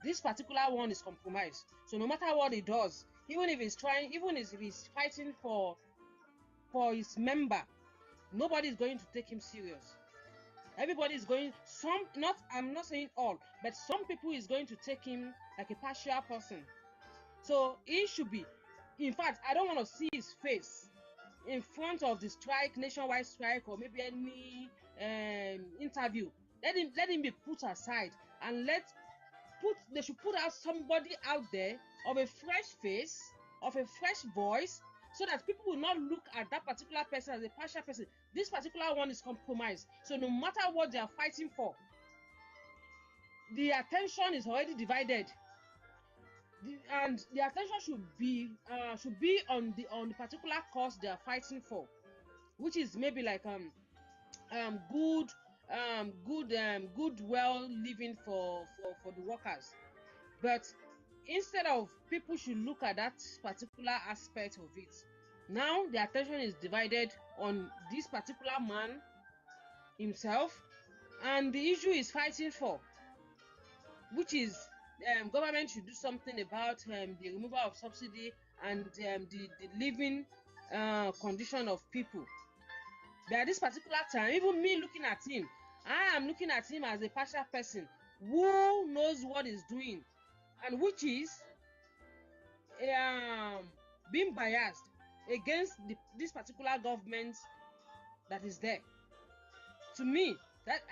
This particular one is compromised. So no matter what he does, even if he's fighting for his member, nobody is going to take him serious. Everybody is going, I'm not saying all, but some people is going to take him like a partial person. So he should be, in fact, I don't want to see his face in front of the strike, nationwide strike, or maybe any interview. Let him be put aside, and they should put out somebody out there of a fresh face, of a fresh voice, so that people will not look at that particular person as a partial person. This particular one is compromised. So no matter what they are fighting for, the attention is already divided. And the attention should be on the particular cause they are fighting for, which is maybe like good well living for the workers. But instead of people should look at that particular aspect of it, now the attention is divided on this particular man himself and the issue is fighting for, which is government should do something about the removal of subsidy and the living condition of people. But at this particular time, even me looking at him, I am looking at him as a partial person who knows what he's doing, and which is being biased against this particular government that is there. To me, that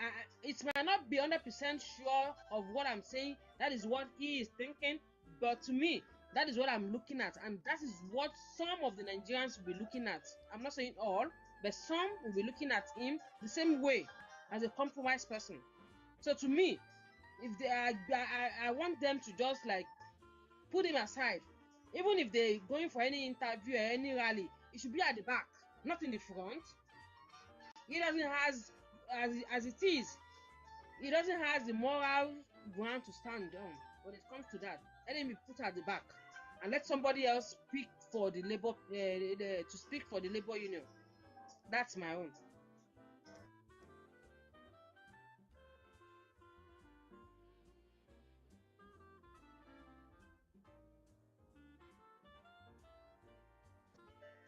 it might not be 100% sure of what I'm saying. That is what he is thinking, but to me, that is what I'm looking at, and that is what some of the Nigerians will be looking at. I'm not saying all, but some will be looking at him the same way as a compromised person. So to me, if I want them to just like put him aside. Even if they're going for any interview or any rally, it should be at the back, not in the front. He doesn't has, as it is, he doesn't have the moral ground to stand on when it comes to that. Let him be put at the back and let somebody else speak for the labor to speak for the labor union. That's my own.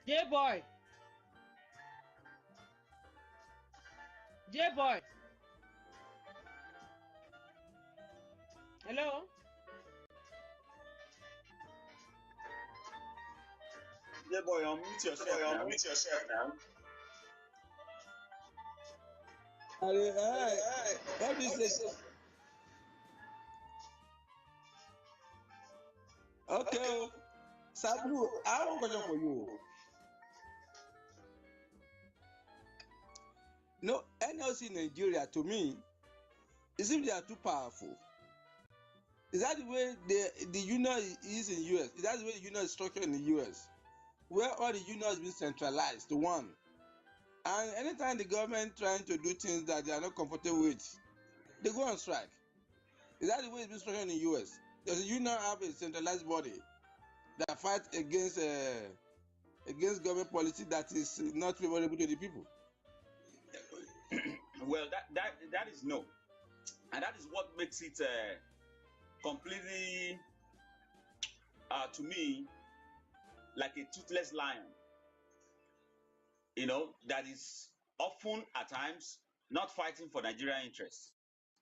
J-boy. J-boy. Hello? Yeah, boy, unmute yourself now. What do you say? Okay. Sablu, I have a question for you. No, NLC Nigeria, to me, it seems they are too powerful. Is that the way the union is in US? Is that the way the union is structured in the US? Where all the unions has been centralized to one. And anytime the government trying to do things that they are not comfortable with, they go on strike. Is that the way it's been structured in the US? Does the union have a centralized body that fights against government policy that is not favorable to the people? Well, that is no, and that is what makes it completely are to me like a toothless lion, that is often at times not fighting for Nigerian interests,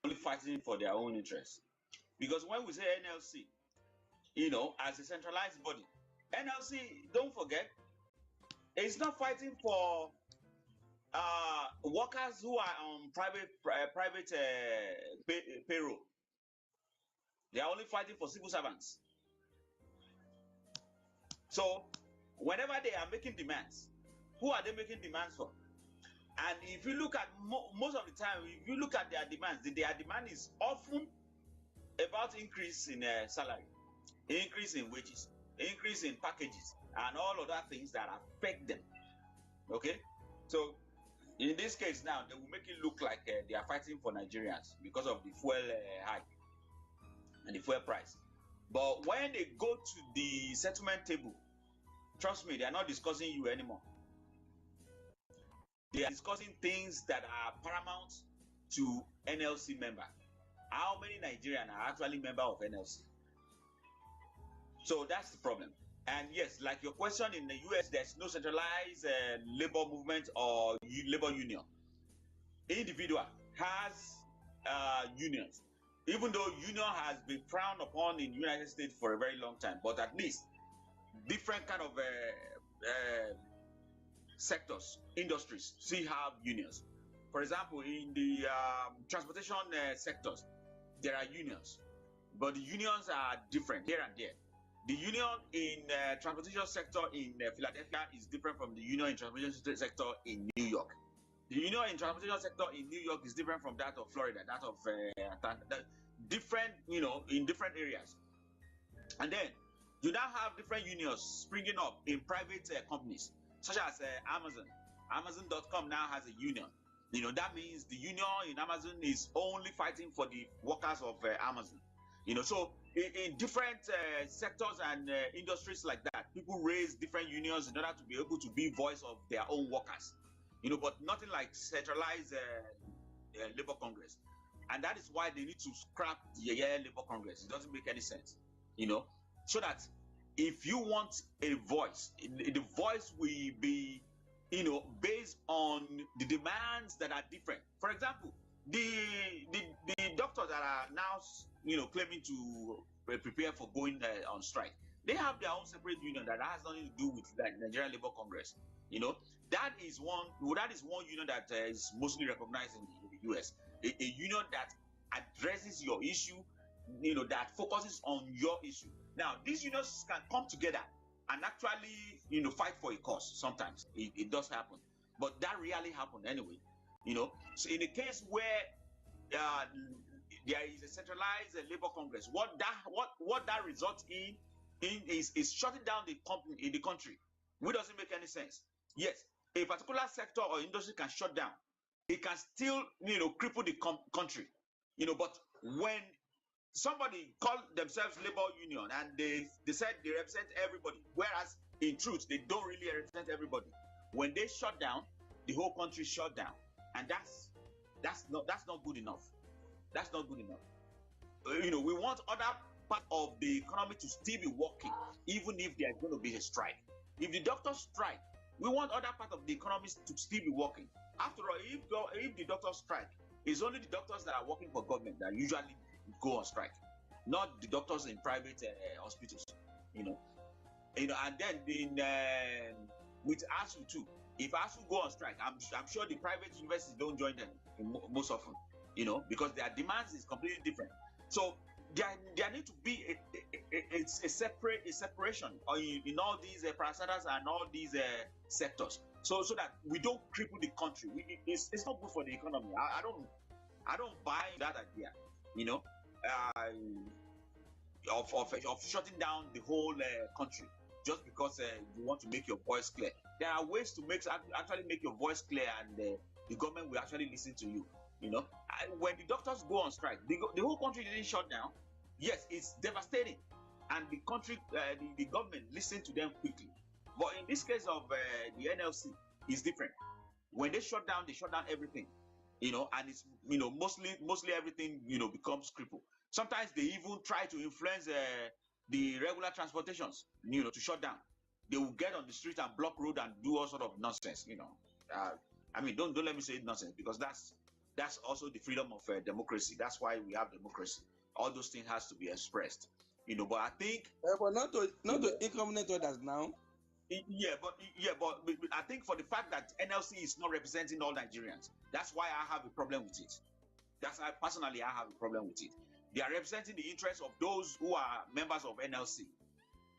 only fighting for their own interests. Because when we say NLC, as a centralized body, NLC, don't forget, it's not fighting for workers who are on private payroll. They are only fighting for civil servants. So whenever they are making demands, who are they making demands for? And if you look at most of the time, if you look at their demands, their demand is often about increase in salary, increase in wages, increase in packages, and all other things that affect them. Okay, so in this case now, they will make it look like they are fighting for Nigerians because of the fuel hike and the fuel price. But when they go to the settlement table, trust me, they are not discussing you anymore. They are discussing things that are paramount to NLC member. How many Nigerians are actually member of NLC? So that's the problem. And yes, like your question, in the US, there's no centralized labor movement or labor union. Individual has unions, even though union has been frowned upon in the United States for a very long time. But at least different kind of sectors, industries still have unions. For example, in the transportation sectors, there are unions, but the unions are different here and there. The union in transportation sector in Philadelphia is different from the union in transportation sector in New York. The union in transportation sector in New York is different from that of Florida, that of different, in different areas. And then you now have different unions springing up in private companies, such as Amazon. Amazon.com now has a union. That means the union in Amazon is only fighting for the workers of Amazon. So in different sectors and industries like that, people raise different unions in order to be able to be voice of their own workers. But nothing like centralized labor congress. And that is why they need to scrap the labor congress. It doesn't make any sense, so that if you want a voice, the voice will be, based on the demands that are different. For example, the doctors that are now, claiming to prepare for going on strike, they have their own separate union that has nothing to do with the Nigerian Labor Congress. That is one union that is mostly recognized in the US. A union that addresses your issue, that focuses on your issue. Now, these unions can come together and actually, fight for a cause. Sometimes it does happen, but that rarely happens anyway. So in the case where there is a centralized labor congress, what that results in is shutting down the company in the country, which doesn't make any sense. Yes, a particular sector or industry can shut down. It can still, cripple the country. But when somebody called themselves labor union and they said they represent everybody, whereas in truth they don't really represent everybody. When they shut down, the whole country shut down, and that's not good enough. That's not good enough. We want other part of the economy to still be working, even if there's going to be a strike. If the doctors strike, we want other part of the economy to still be working. After all, if the doctors strike, it's only the doctors that are working for government that usually go on strike, not the doctors in private hospitals. And then with ASU too, if ASU go on strike, I'm sure the private universities don't join them most often, because their demands is completely different. So there need to be a separation in all these parastatals and all these sectors, so that we don't cripple the country. It's not good for the economy. I don't buy that idea, of shutting down the whole country just because you want to make your voice clear. There are ways to actually make your voice clear, and the government will actually listen to you. When the doctors go on strike, the whole country didn't shut down. Yes, it's devastating, and the country, the government listened to them quickly. But in this case of the NLC, it's different. When they shut down everything, and it's mostly everything becomes crippled. Sometimes they even try to influence the regular transportations, to shut down. They will get on the street and block road and do all sort of nonsense. I mean, don't let me say nonsense, because that's also the freedom of democracy. That's why we have democracy. All those things has to be expressed. But I think, but not to inconvenience others now. but I think for the fact that NLC is not representing all Nigerians, that's why I have a problem with it. Personally, I have a problem with it. They are representing the interests of those who are members of NLC.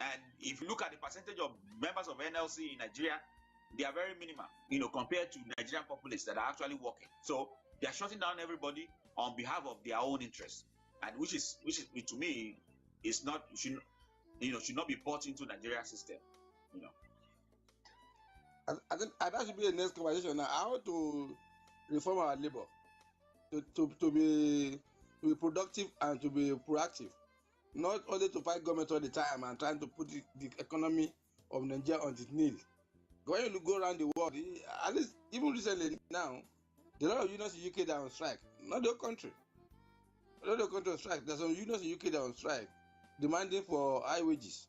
And if you look at the percentage of members of NLC in Nigeria, they are very minimal, compared to Nigerian populace that are actually working. So they are shutting down everybody on behalf of their own interests, and which is to me is not should not be bought into Nigeria system. I think that should be the next conversation now. How to reform our labor to be productive and to be proactive, not only to fight government all the time and trying to put the economy of Nigeria on its knees. When you go around the world, at least even recently now, there are a lot of unions in UK that are on strike. Not the whole country. Not the whole country on strike. There's some unions in UK that are on strike, demanding for high wages.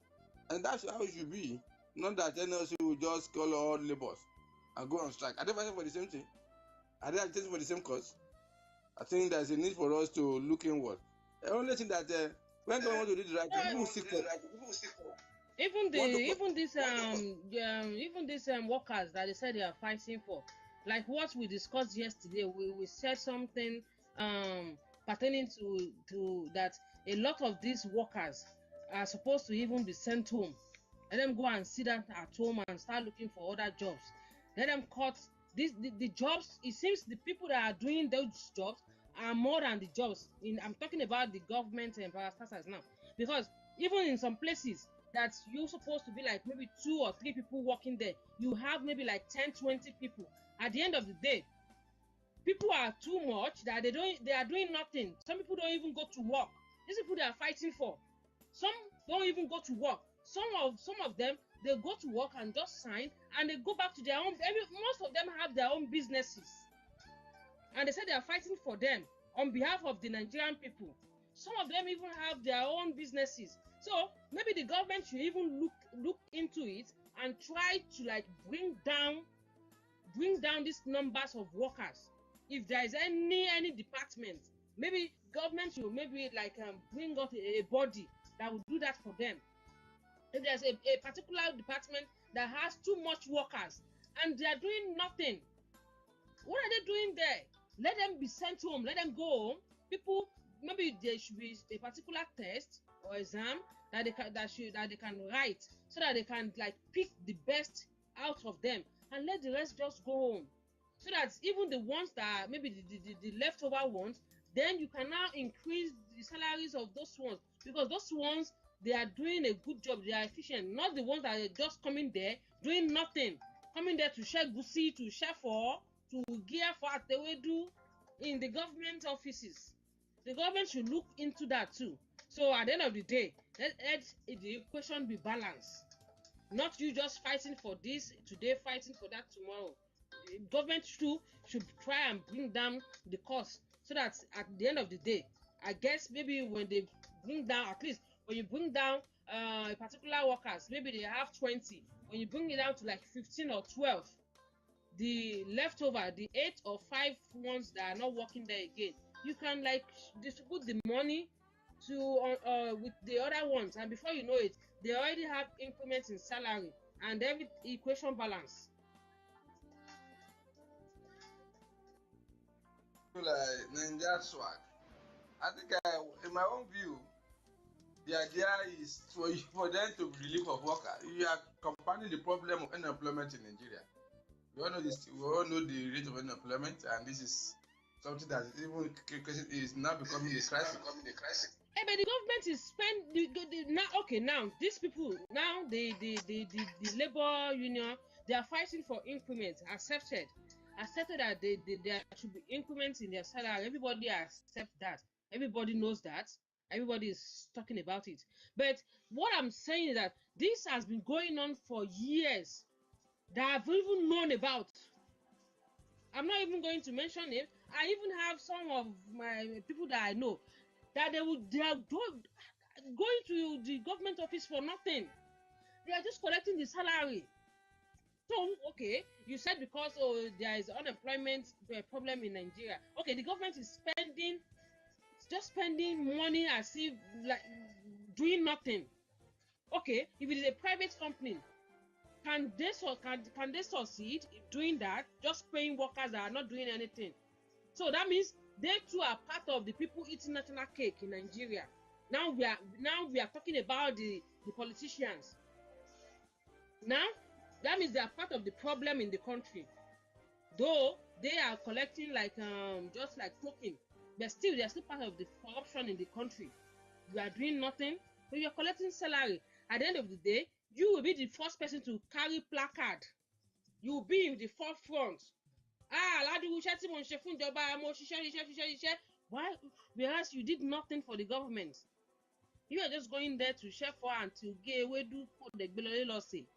And that's how it should be. Not that NLC will just call all laborers and go on strike. Are they fighting for the same thing? Are they agitating for the same cause? I think there's a need for us to look inward. The only thing that when government want to do the right thing, people will stick up. Even these workers that they said they are fighting for, like what we discussed yesterday, we said something pertaining to that a lot of these workers are supposed to even be sent home. Let them go and sit down at home and start looking for other jobs. Let them cut the jobs. It seems the people that are doing those jobs are more than the jobs. I'm talking about the government and parastatals now, because even in some places that you're supposed to be like maybe 2 or 3 people working there, you have maybe like 10, 20 people. At the end of the day, people are too much that they are doing nothing. Some people don't even go to work. These people they are fighting for, some don't even go to work. Some of them, they go to work and just sign and they go back to their own. Most of them have their own businesses, and they say they are fighting for them on behalf of the Nigerian people. Some of them even have their own businesses. So maybe the government should even look into it and try to like bring down these numbers of workers. If there is any department, maybe government should maybe like bring up a body that will do that for them. If there's a particular department that has too much workers and they are doing nothing, what are they doing there? Let them be sent home. Let them go home. People, maybe there should be a particular test or exam that they can write, so that they can like pick the best out of them and let the rest just go home. So that even the ones that maybe the leftover ones, then you can now increase the salaries of those ones, because those ones, they are doing a good job, they are efficient, not the ones that are just coming there doing nothing, coming there to share gusi, to share for, to gear for what they will do in the government offices. The government should look into that too. So at the end of the day, let the equation be balanced. Not you just fighting for this today, fighting for that tomorrow. The government should try and bring down the cost, so that at the end of the day, I guess maybe when they bring down, at least when you bring down a particular workers, maybe they have 20. When you bring it down to like 15 or 12, the leftover, the 8 or 5 ones that are not working there again, you can like distribute the money to with the other ones, and before you know it, they already have increments in salary and every equation balance. Like Ninja swag. I think in my own view, the idea is for them to relieve of workers. You are compounding the problem of unemployment in Nigeria. We all know this. We all know the rate of unemployment, and this is something that is now becoming a crisis. Hey, but the government is now these people now the labor union, they are fighting for increments. Accepted that there should be increments in their salary. Everybody accepts that. Everybody knows that. Everybody is talking about it. But what I'm saying is that this has been going on for years that I've even known about. I'm not even going to mention it. I even have some of my people that I know that going to the government office for nothing. They are just collecting the salary. So, okay, you said because there is unemployment problem in Nigeria. Okay, the government is just spending money as if like doing nothing. Okay, if it is a private company, can they succeed in doing that? Just paying workers that are not doing anything. So that means they too are part of the people eating national cake in Nigeria. Now we are talking about the politicians. Now that means they are part of the problem in the country. Though they are collecting like just like token, but still they are still part of the corruption in the country. You are doing nothing, but you are collecting salary. At the end of the day, you will be the first person to carry placard. You will be in the forefront. Why? Whereas you did nothing for the government. You are just going there to share for until gay we do the lossy.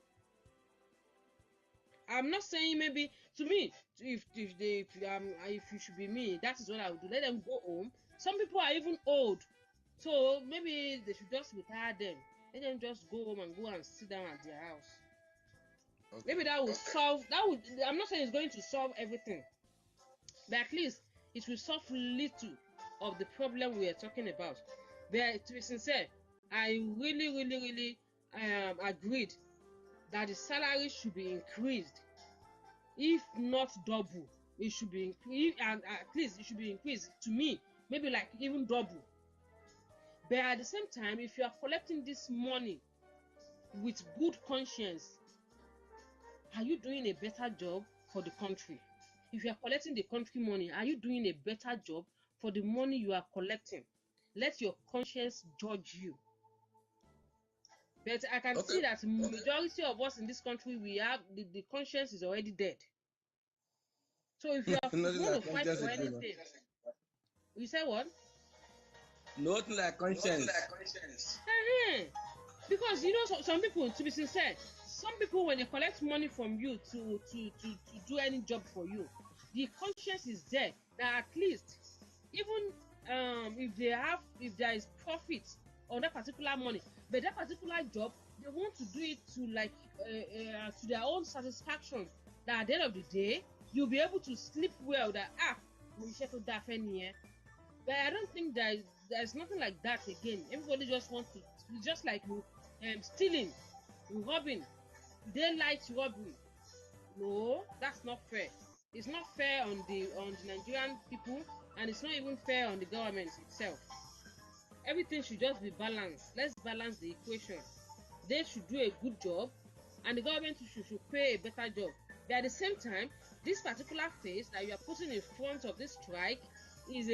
I'm not saying maybe to me if you should be me, that is what I would do. Let them go home. Some people are even old, so maybe they should just retire them. Let them just go home and go and sit down at their house. Okay. Maybe that will solve. I'm not saying it's going to solve everything, but at least it will solve little of the problem we are talking about. But to be sincere, I really agreed that the salary should be increased, if not double. It should be increased, and at least it should be increased to me, maybe like even double. But at the same time, if you are collecting this money with good conscience, are you doing a better job for the country? If you are collecting the country money, are you doing a better job for the money you are collecting? Let your conscience judge you. But I can see that majority of us in this country, we have the conscience is already dead. So if you are want to fight for anything, you say what? Nothing like conscience. Because you know some people, to be sincere, some people when they collect money from you to do any job for you, the conscience is there that at least even if there is profit on that particular money, but that particular job they want to do it to like to their own satisfaction, that at the end of the day you'll be able to sleep well, that we should do that here. But I don't think there's nothing like that again. Everybody just wants to, just like stealing, robbing, daylight robbery. No, that's not fair. It's not fair on the Nigerian people, and it's not even fair on the government itself. Everything should just be balanced. Let's balance the equation. They should do a good job, and the government should pay a better job. But at the same time, this particular face that you are putting in front of this strike is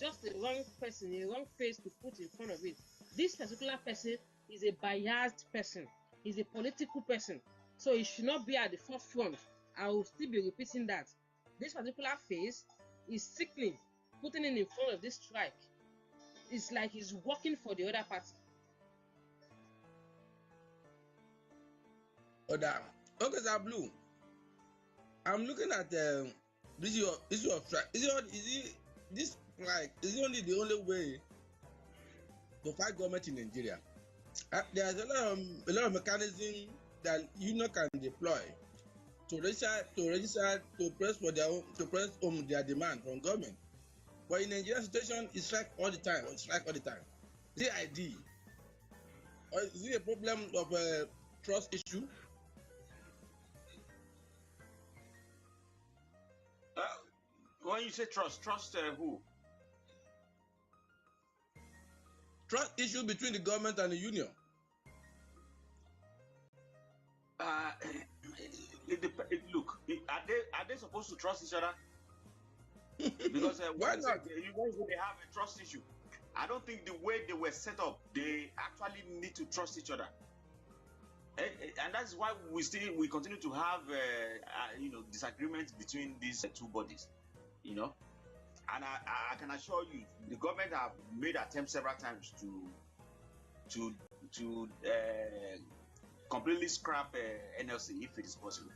just a wrong person, a wrong face to put in front of it. This particular person is a biased person. He's a political person, so he should not be at the forefront. I will still be repeating that. This particular face is sickening, putting it in front of this strike. It's like he's working for the other party. Okay, sir, Blue. I'm looking at this issue of strike. Is it only the only way to fight government in Nigeria? There's a lot of mechanism that union can deploy to register to press their demand from government. But in Nigerian situation, it's strike all the time. Is it ID? Or is it a problem of a trust issue? When you say trust who? Trust issue between the government and the union. Look, are they supposed to trust each other? Because why not? They have a trust issue. I don't think the way they were set up, they actually need to trust each other. And that's why we continue to have disagreements between these two bodies. And I can assure you, the government have made attempts several times to completely scrap NLC if it is possible.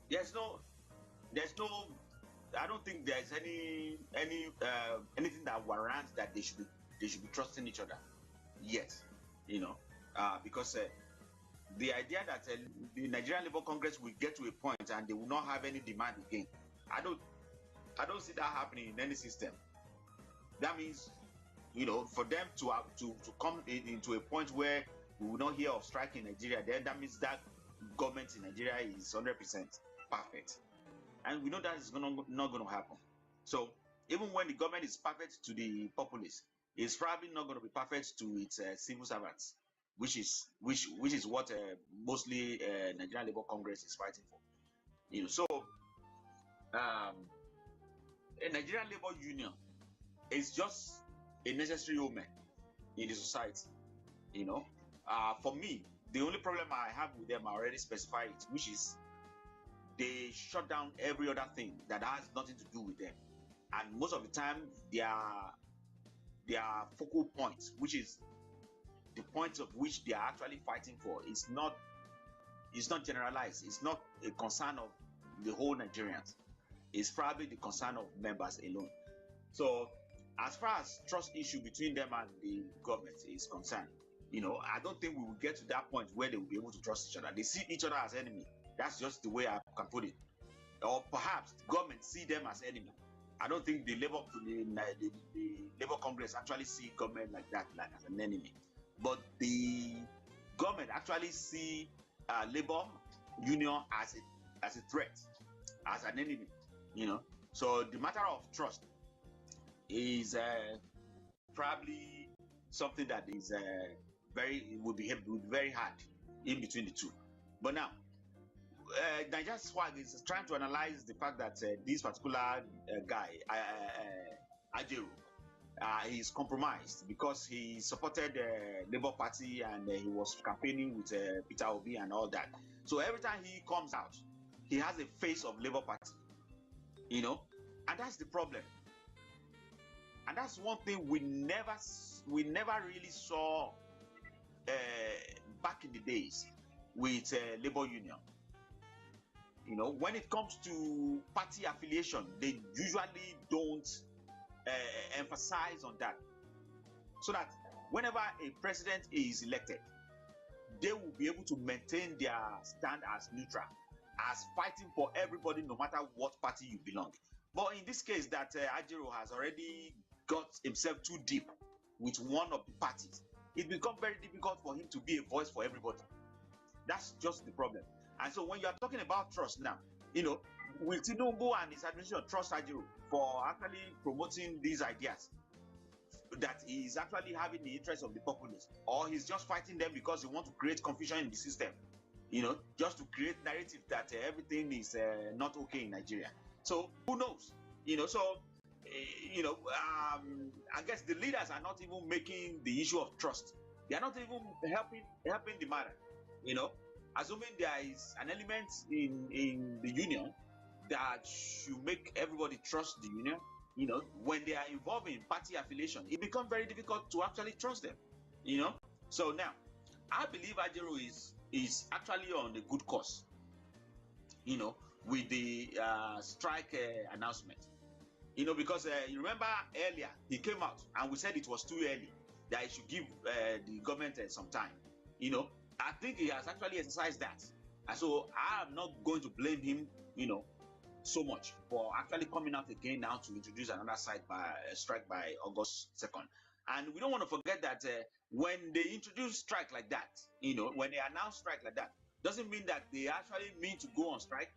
There's no. I don't think there's anything that warrants that they should be they should be trusting each other. Yes, because the idea that the Nigerian Labour Congress will get to a point and they will not have any demand again, I don't see that happening in any system. That means, for them to come into a point where we will not hear of strike in Nigeria, then that means that government in Nigeria is 100% perfect, and we know that is not going to happen. So even when the government is perfect to the populace, it's probably not going to be perfect to its civil servants, which is what mostly Nigerian Labour Congress is fighting for. So a Nigerian Labour Union is just a necessary omen in the society. For me, the only problem I have with them, I already specified it, which is they shut down every other thing that has nothing to do with them, and most of the time their focal point, which is the point of which they are actually fighting for, is not generalized. It's not a concern of the whole Nigerians. It's probably the concern of members alone. So as far as trust issue between them and the government is concerned, I don't think we will get to that point where they will be able to trust each other. They see each other as enemy. That's just the way I can put it. Or perhaps the government see them as enemy. I don't think the Labour Congress actually see government like that, like as an enemy. But the government actually see Labour Union as a threat, as an enemy. So the matter of trust is probably something that is will be very hard in between the two. But now, Niger Swag is trying to analyze the fact that this particular guy, Ajeru, he's compromised because he supported the Labour Party and he was campaigning with Peter Obi and all that. So every time he comes out, he has a face of Labour Party, and that's the problem. And that's one thing we never really saw back in the days with Labour Union. When it comes to party affiliation, they usually don't emphasize on that. So that whenever a president is elected, they will be able to maintain their stand as neutral, as fighting for everybody, no matter what party you belong. But in this case, that Ajero has already got himself too deep with one of the parties, it becomes very difficult for him to be a voice for everybody. That's just the problem. And so when you are talking about trust now, will Tinubu and his administration trust Ajero for actually promoting these ideas that he is actually having the interest of the populace, or he's just fighting them because he wants to create confusion in the system, just to create narrative that everything is not okay in Nigeria. So who knows? I guess the leaders are not even making the issue of trust. They are not even helping the matter. Assuming there is an element in the union that should make everybody trust the union, when they are involved in party affiliation, it becomes very difficult to actually trust them. So now, I believe Ajero is actually on a good course, with the strike announcement. Because you remember earlier, he came out and we said it was too early, that he should give the government some time. I think he has actually exercised that. And so I am not going to blame him, so much for actually coming out again now to introduce another strike by August 2nd. And we don't want to forget that when they introduce strike like that, when they announce strike like that, doesn't mean that they actually mean to go on strike.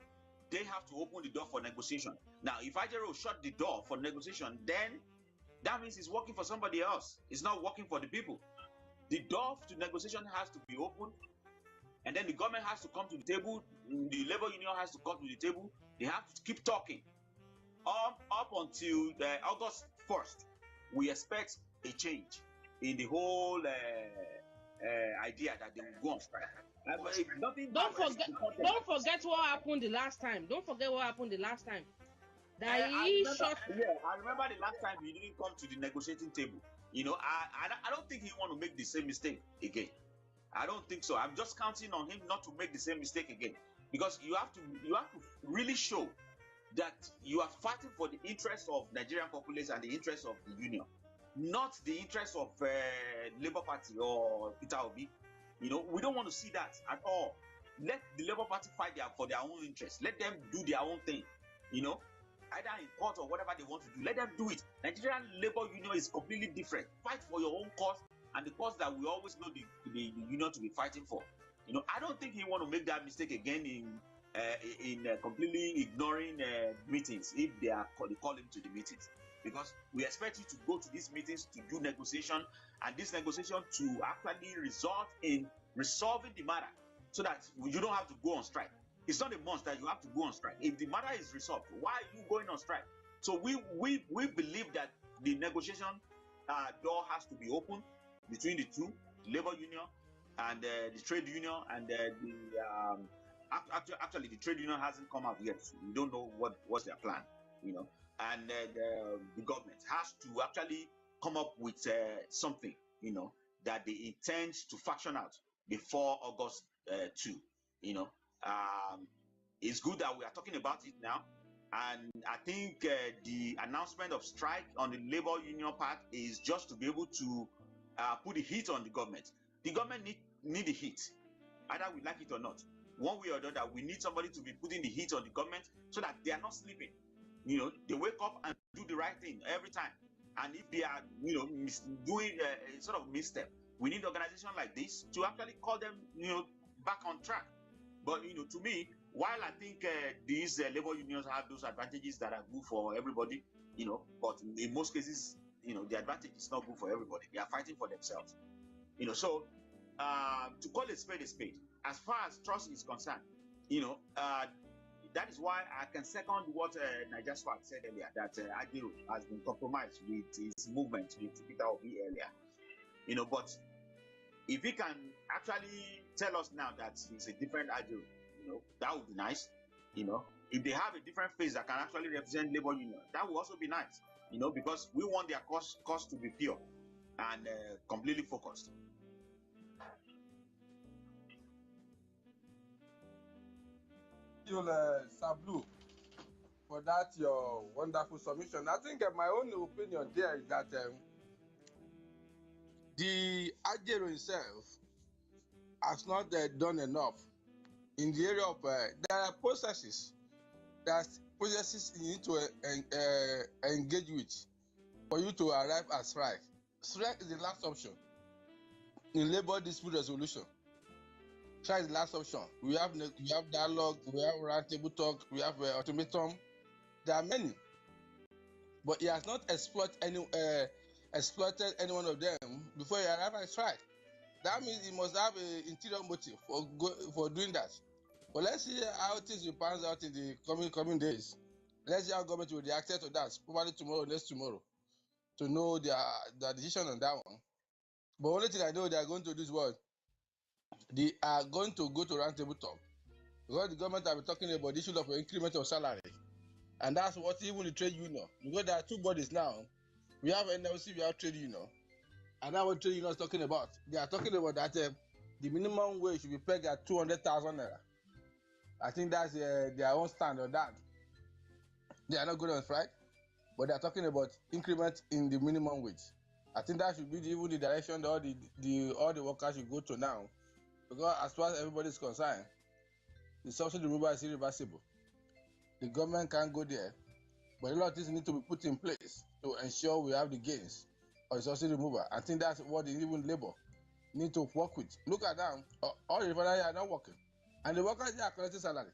They have to open the door for negotiation. Now, if Ajero shut the door for negotiation, then that means it's working for somebody else. It's not working for the people. The door to negotiation has to be opened, and then the government has to come to the table. The labor union has to come to the table. They have to keep talking up until August 1st. We expect a change in the whole idea that they will go on strike. Don't forget what happened the last time. Don't forget what happened the last time. I remember the last time he didn't come to the negotiating table. I don't think he want to make the same mistake again. I don't think so. I'm just counting on him not to make the same mistake again, because you have to really show that you are fighting for the interests of Nigerian populace and the interests of the union, not the interest of Labour Party or Peter Obi. We don't want to see that at all. Let the Labour Party fight for their own interest. Let them do their own thing. Either in court or whatever they want to do. Let them do it. Nigerian Labour Union is completely different. Fight for your own cause and the cause that we always know the union to be fighting for. I don't think he want to make that mistake again in completely ignoring meetings if they call him to the meetings, because we expect you to go to these meetings to do negotiation, and this negotiation to actually result in resolving the matter so that you don't have to go on strike. It's not a must that you have to go on strike. If the matter is resolved, why are you going on strike? So we believe that the negotiation door has to be open between the two, labor union and the trade union, and actually the trade union hasn't come out yet. So we don't know what's their plan, and the government has to actually come up with something, that they intend to faction out before August 2. It's good that we are talking about it now, and I think the announcement of strike on the labor union part is just to be able to put the heat on the government. The government need the heat, either we like it or not. One way or the other, we need somebody to be putting the heat on the government so that they are not sleeping. They wake up and do the right thing every time. And if they are, doing a sort of misstep, we need organizations like this to actually call them, back on track. But to me, while I think these labor unions have those advantages that are good for everybody, but in most cases, the advantage is not good for everybody. They are fighting for themselves. So to call a spade, as far as trust is concerned, that is why I can second what Niger Swag said earlier, that Agiro has been compromised with his movement with Peter Obi earlier. But if he can actually tell us now that he's a different Agiro, that would be nice. If they have a different face that can actually represent labor union, that would also be nice. Because we want their cause to be pure and completely focused. Sablu, for that your wonderful submission. I think my own opinion there is that the Ajero himself has not done enough in the area of there are processes you need to engage with for you to arrive at strike. Strike is the last option in labor dispute resolution. Strike is the last option. We have dialogue, we have roundtable talk, we have ultimatum. There are many, but he has not exploited any one of them before he arrived at strike. That means he must have an interior motive for doing that. But let's see how things will pan out in the coming days. Let's see how government will react to that, probably tomorrow, next tomorrow, to know their decision on that one. But only thing I know they are going to do is what? They are going to go to roundtable talk. Because the government have been talking about the issue of increment of salary. And that's what even the trade union, because there are two bodies now. We have NLC, we have trade union. And that's what trade union is talking about. They are talking about that the minimum wage should be pegged at 200,000 naira. I think that's their own stand on that. They are not good on strike, but they are talking about increment in the minimum wage. I think that should be even the direction that all the workers should go to now. Because as far as everybody is concerned, the subsidy removal is irreversible. The government can't go there, but a lot of things need to be put in place to ensure we have the gains of the subsidy removal. I think that's what the even labor need to work with. Look at them, all the refineries are not working, and the workers are collecting salary.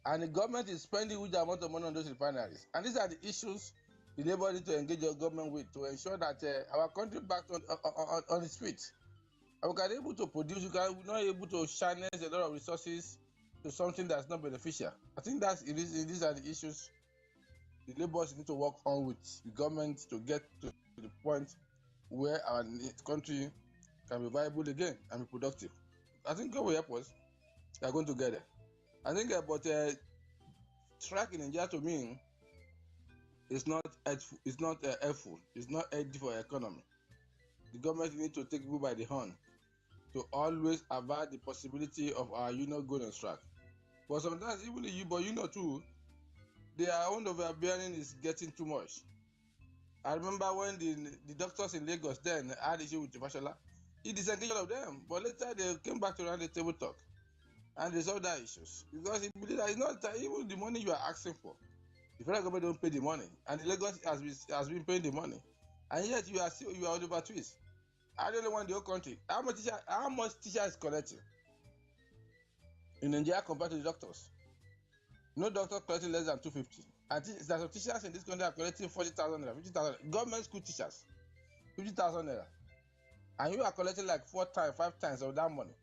And the government is spending huge amount of money on those refineries. And these are the issues the labor need to engage your government with to ensure that our country back on its feet. And we can be able to produce, we're not able to channel a lot of resources to something that's not beneficial. I think these are the issues the laborers need to work on with the government to get to the point where our country can be viable again and be productive. I think God will help us. We are going to get it. I think about strike in Nigeria to me is not helpful. It's not helpful. It's not healthy for economy. The government needs to take people by the horn to always avoid the possibility of our union going on strike. But sometimes even the too, their own overbearing is getting too much. I remember when the doctors in Lagos then had issue with Fashola. He disengaged all of them, but later they came back to around the table talk and resolve their issues because he believed that it's not that even the money you are asking for, the federal government don't pay the money, and the Lagos has been paying the money, and yet you are over twist. I don't want the whole country. How much teacher is collecting in Nigeria compared to the doctors? No doctor collecting less than 250. And there's some teachers in this country are collecting 40,000 naira, 50,000. Government school teachers, 50,000 naira, and you are collecting like 4 times, 5 times of that money.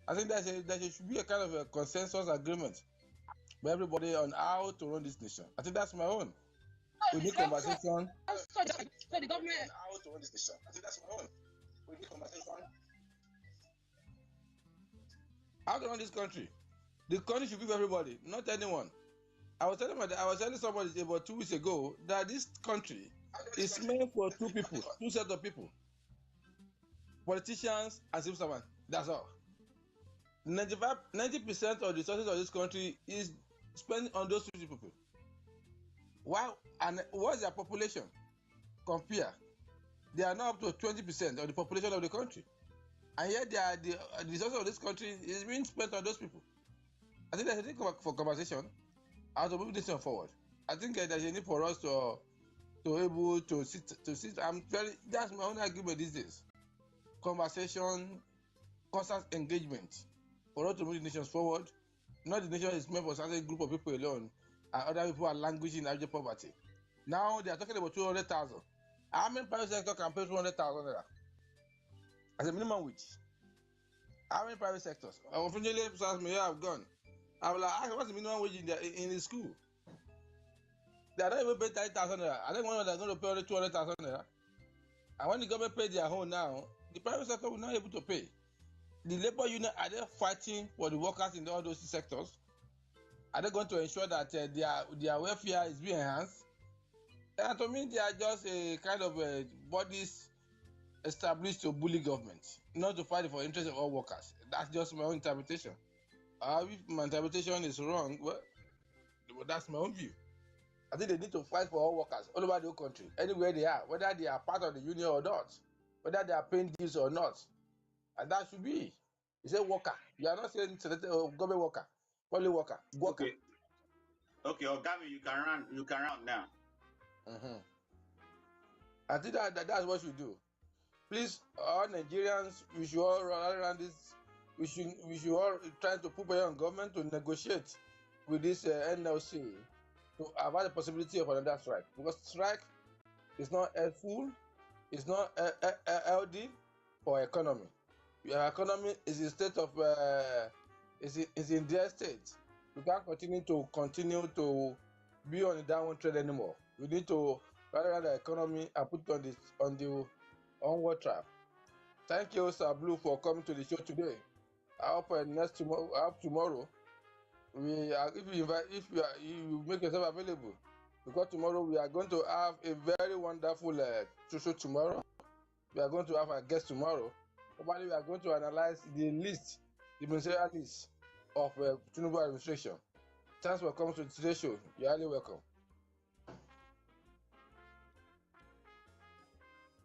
I think there should be a kind of a consensus agreement by everybody on how to run this nation. I think that's my own. We need conversation. So the government. How to run this nation. I think that's my own. We need conversation. How to run this country? The country should be for everybody, not anyone. I was telling somebody about 2 weeks ago that this country is meant for two people, two sets of people. Politicians and civil servants. That's all. 90% of the resources of this country is spent on those two people. Wow, and what's their population? Compare. They are now up to 20% of the population of the country. And yet the resources of this country is being spent on those people. I think there's a need for conversation how to move this one forward. I think there's a need for us to able to sit. That's my own argument these days. Conversation, constant engagement for us to move the nations forward. Not the nation is meant for a certain group of people alone, and other people are languishing in abject poverty. Now they are talking about 200,000. How many private sector can pay 200,000 naira as a minimum wage? How many private sectors? Unfortunately, some may have gone. I will ask what's the minimum wage in the school? They are not even paying 30,000 naira. I think one of them is going to pay only 200,000 naira. And when the government pays their own now, the private sector will not be able to pay. The labor union, are they fighting for the workers in all those sectors? Are they going to ensure that their welfare is being enhanced? And to me, they are just a kind of bodies established to bully government, not to fight for the interest of all workers. That's just my own interpretation. If my interpretation is wrong, well, that's my own view. I think they need to fight for all workers all over the whole country, anywhere they are, whether they are part of the union or not, whether they are paying dues or not. And that should be. You say worker. You are not saying government worker, only worker. Worker. Okay, Ogami, you can run now. I think that's what we do. Please, all Nigerians, we should all run around this. We should all try to put pressure on government to negotiate with this NLC to avoid the possibility of another strike. Because strike is not helpful, it's not healthy for economy. Your economy is in state of is in their state. You can't continue to be on the downward trend anymore. We need to run the economy and put it on the onward track. Thank you, Sir Blue, for coming to the show today. I hope tomorrow you make yourself available, because tomorrow we are going to have a very wonderful show tomorrow. We are going to have a guest tomorrow. Probably we are going to analyze the ministerial list of Tinubu administration. Thanks for coming to today's show. You are highly welcome.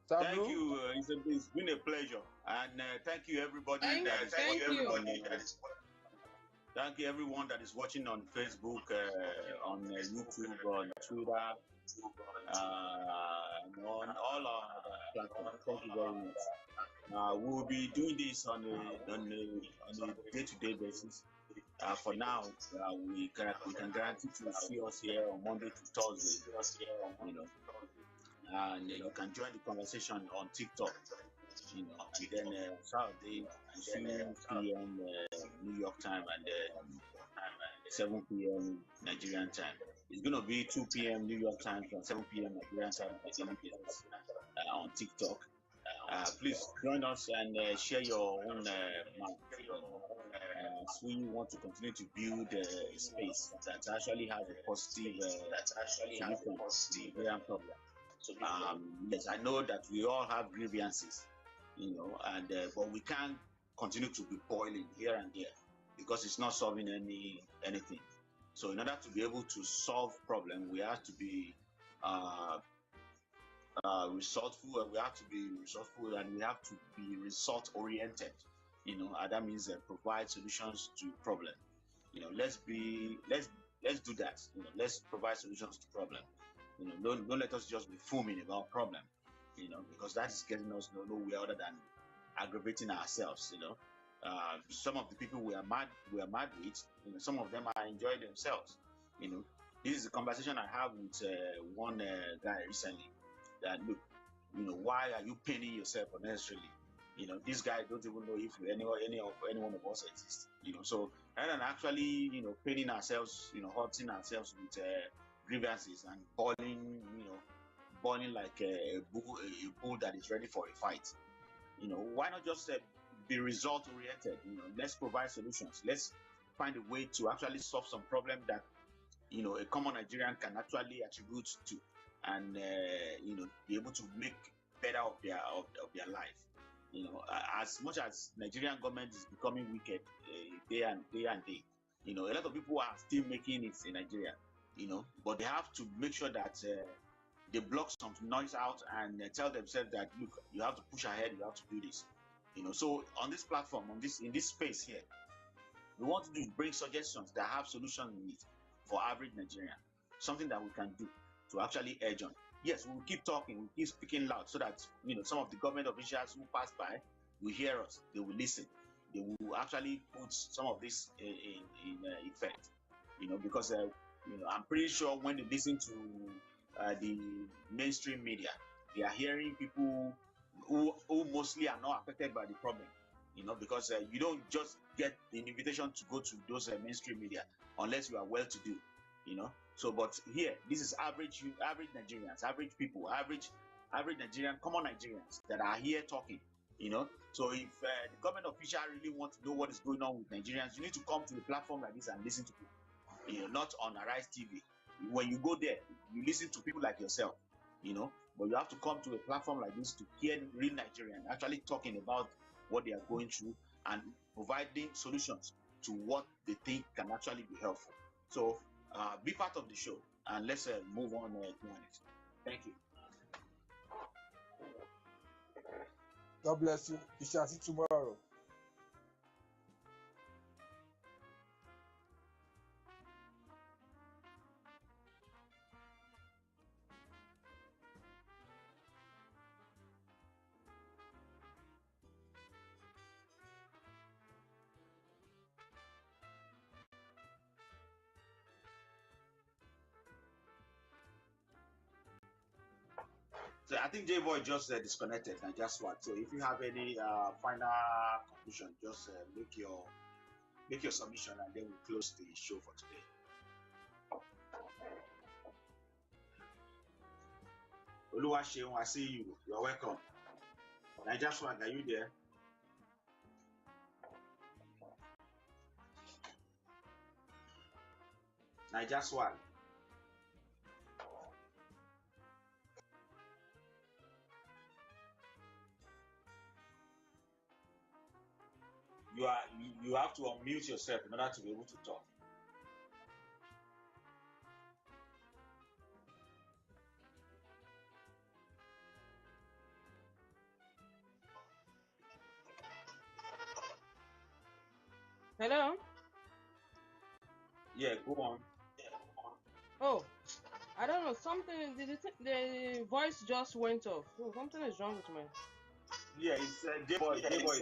Thank you. It's been a pleasure, and thank you everybody. Thank you everyone that is watching on Facebook, on YouTube, on Twitter, on all our platforms. Thank you very much. We will be doing this on a day-to-day basis. For now, we can guarantee to see us here on Monday to Thursday. And you can join the conversation on TikTok. And then Saturday, 2 p.m. New York time and 7 p.m. Nigerian time. It's going to be 2 p.m. New York time and 7 p.m. Nigerian time on TikTok. Please join us and share your own mind. We want to continue to build a space that actually has a positive problem. Yes, I know that we all have grievances, and but we can't continue to be boiling here and there because it's not solving anything. So in order to be able to solve problem, we have to be resourceful, and we have to be resourceful, and we have to be result oriented. And that means provide solutions to problem. Let's do that. Let's provide solutions to problem. Don't let us just be fuming about problem. Because that is getting us nowhere other than aggravating ourselves. Some of the people we are mad with. Some of them are enjoying themselves. This is a conversation I have with one guy recently. That look, why are you paining yourself unnecessarily? This guy don't even know if any one of us exists. So rather than actually paining ourselves, hurting ourselves with grievances and burning like a bull that is ready for a fight. Why not just be result oriented? Let's provide solutions. Let's find a way to actually solve some problem that a common Nigerian can actually attribute to, and be able to make better of their life. As much as Nigerian government is becoming wicked day and day, a lot of people are still making it in Nigeria. But they have to make sure that they block some noise out and tell themselves that look, you have to push ahead, you have to do this. So on this platform, in this space here, we want to do is bring suggestions that have solutions in it for average Nigerian, something that we can do to actually edge on. Yes, we'll keep talking, we'll keep speaking loud so that some of the government officials who pass by will hear us, they will listen, they will actually put some of this in effect. Because I'm pretty sure when they listen to the mainstream media, they are hearing people who mostly are not affected by the problem. Because you don't just get the invitation to go to those mainstream media unless you are well-to-do. So, but here, this is average Nigerians, average people, average Nigerian, common Nigerians that are here talking. So if the government official really want to know what is going on with Nigerians, you need to come to a platform like this and listen to people. Not on Arise TV. When you go there, you listen to people like yourself. But you have to come to a platform like this to hear real Nigerians actually talking about what they are going through and providing solutions to what they think can actually be helpful. So be part of the show and let's move on to next. Thank you. God bless you. We shall see tomorrow. So I think J-Boy just disconnected and just what. So if you have any final conclusion, just make your submission and then we'll close the show for today. Oluwaseun, I see you. You're welcome. Niger Swag, are you there? Niger Swag. You have to unmute yourself in order to be able to talk. Hello? Yeah, go on. Oh, I don't know. Something, the voice just went off. Oh, something is wrong with my. Yeah, it's J-Boy. J-Boy is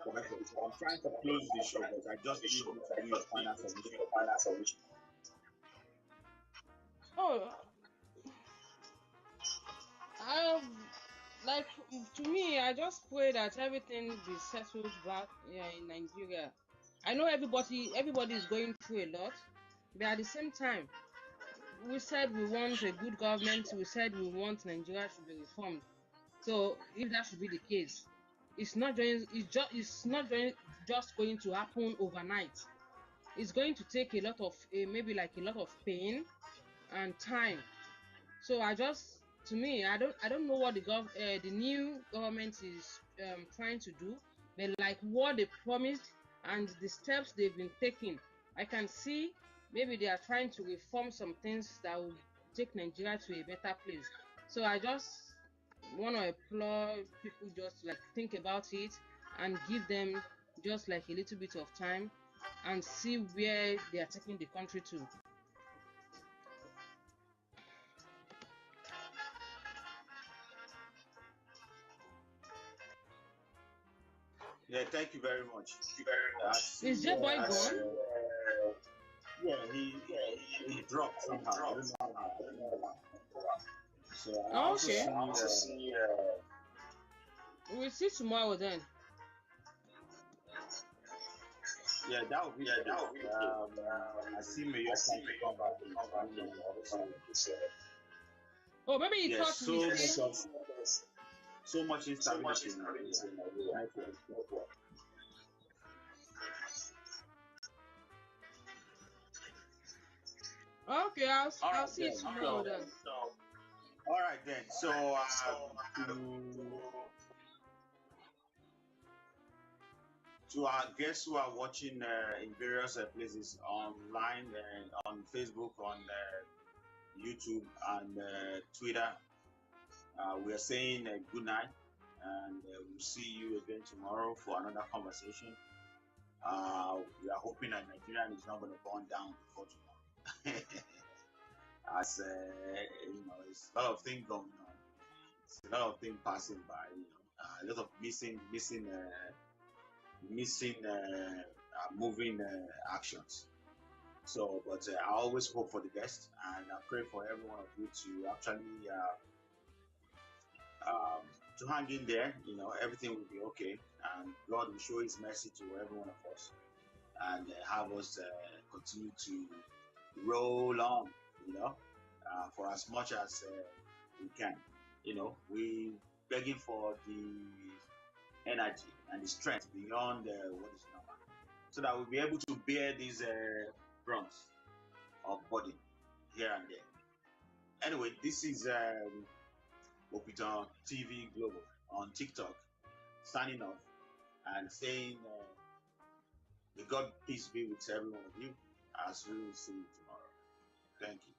connected. So I'm trying to close the show, but I just need you to do your final submission. Oh, like to me, I just pray that everything be settled back in Nigeria. I know everybody is going through a lot, but at the same time, we said we want a good government. We said we want Nigeria to be reformed. So if that should be the case, it's not just going to happen overnight. It's going to take a lot of maybe like a lot of pain and time. So I don't know what the new government is trying to do, but like what they promised and the steps they've been taking, I can see maybe they are trying to reform some things that will take Nigeria to a better place. So I just want to employ people just like think about it and give them just like a little bit of time and see where they are taking the country to. Yeah, thank you very much. Is J Boy gone? Yeah, he dropped somehow. I don't know how. So I Oh, also okay. see. We'll see tomorrow then. Yeah, that would be good. I see Mayor trying to come back. I don't know what to say. Oh, maybe he Yes, thought we still. so much instability in Nigeria. Network. Okay, I'll All right see you then. tomorrow then. All right then. So to our guests who are watching in various places online, on Facebook, on YouTube, and Twitter, we are saying good night, and we'll see you again tomorrow for another conversation. We are hoping that Nigeria is not going to burn down before tomorrow. As it's a lot of things going on. It's a lot of things passing by. A lot of missing moving actions. So, but I always hope for the best, and I pray for every one of you to actually to hang in there. Everything will be okay, and God will show His mercy to every one of us, and have us continue to roll on. For as much as we can. We begging for the energy and the strength beyond what is normal, so that we'll be able to bear these bronze of body here and there. Anyway, this is Opiton TV Global on TikTok, signing off and saying, may God peace be with every one of you, as we will see you tomorrow. Thank you.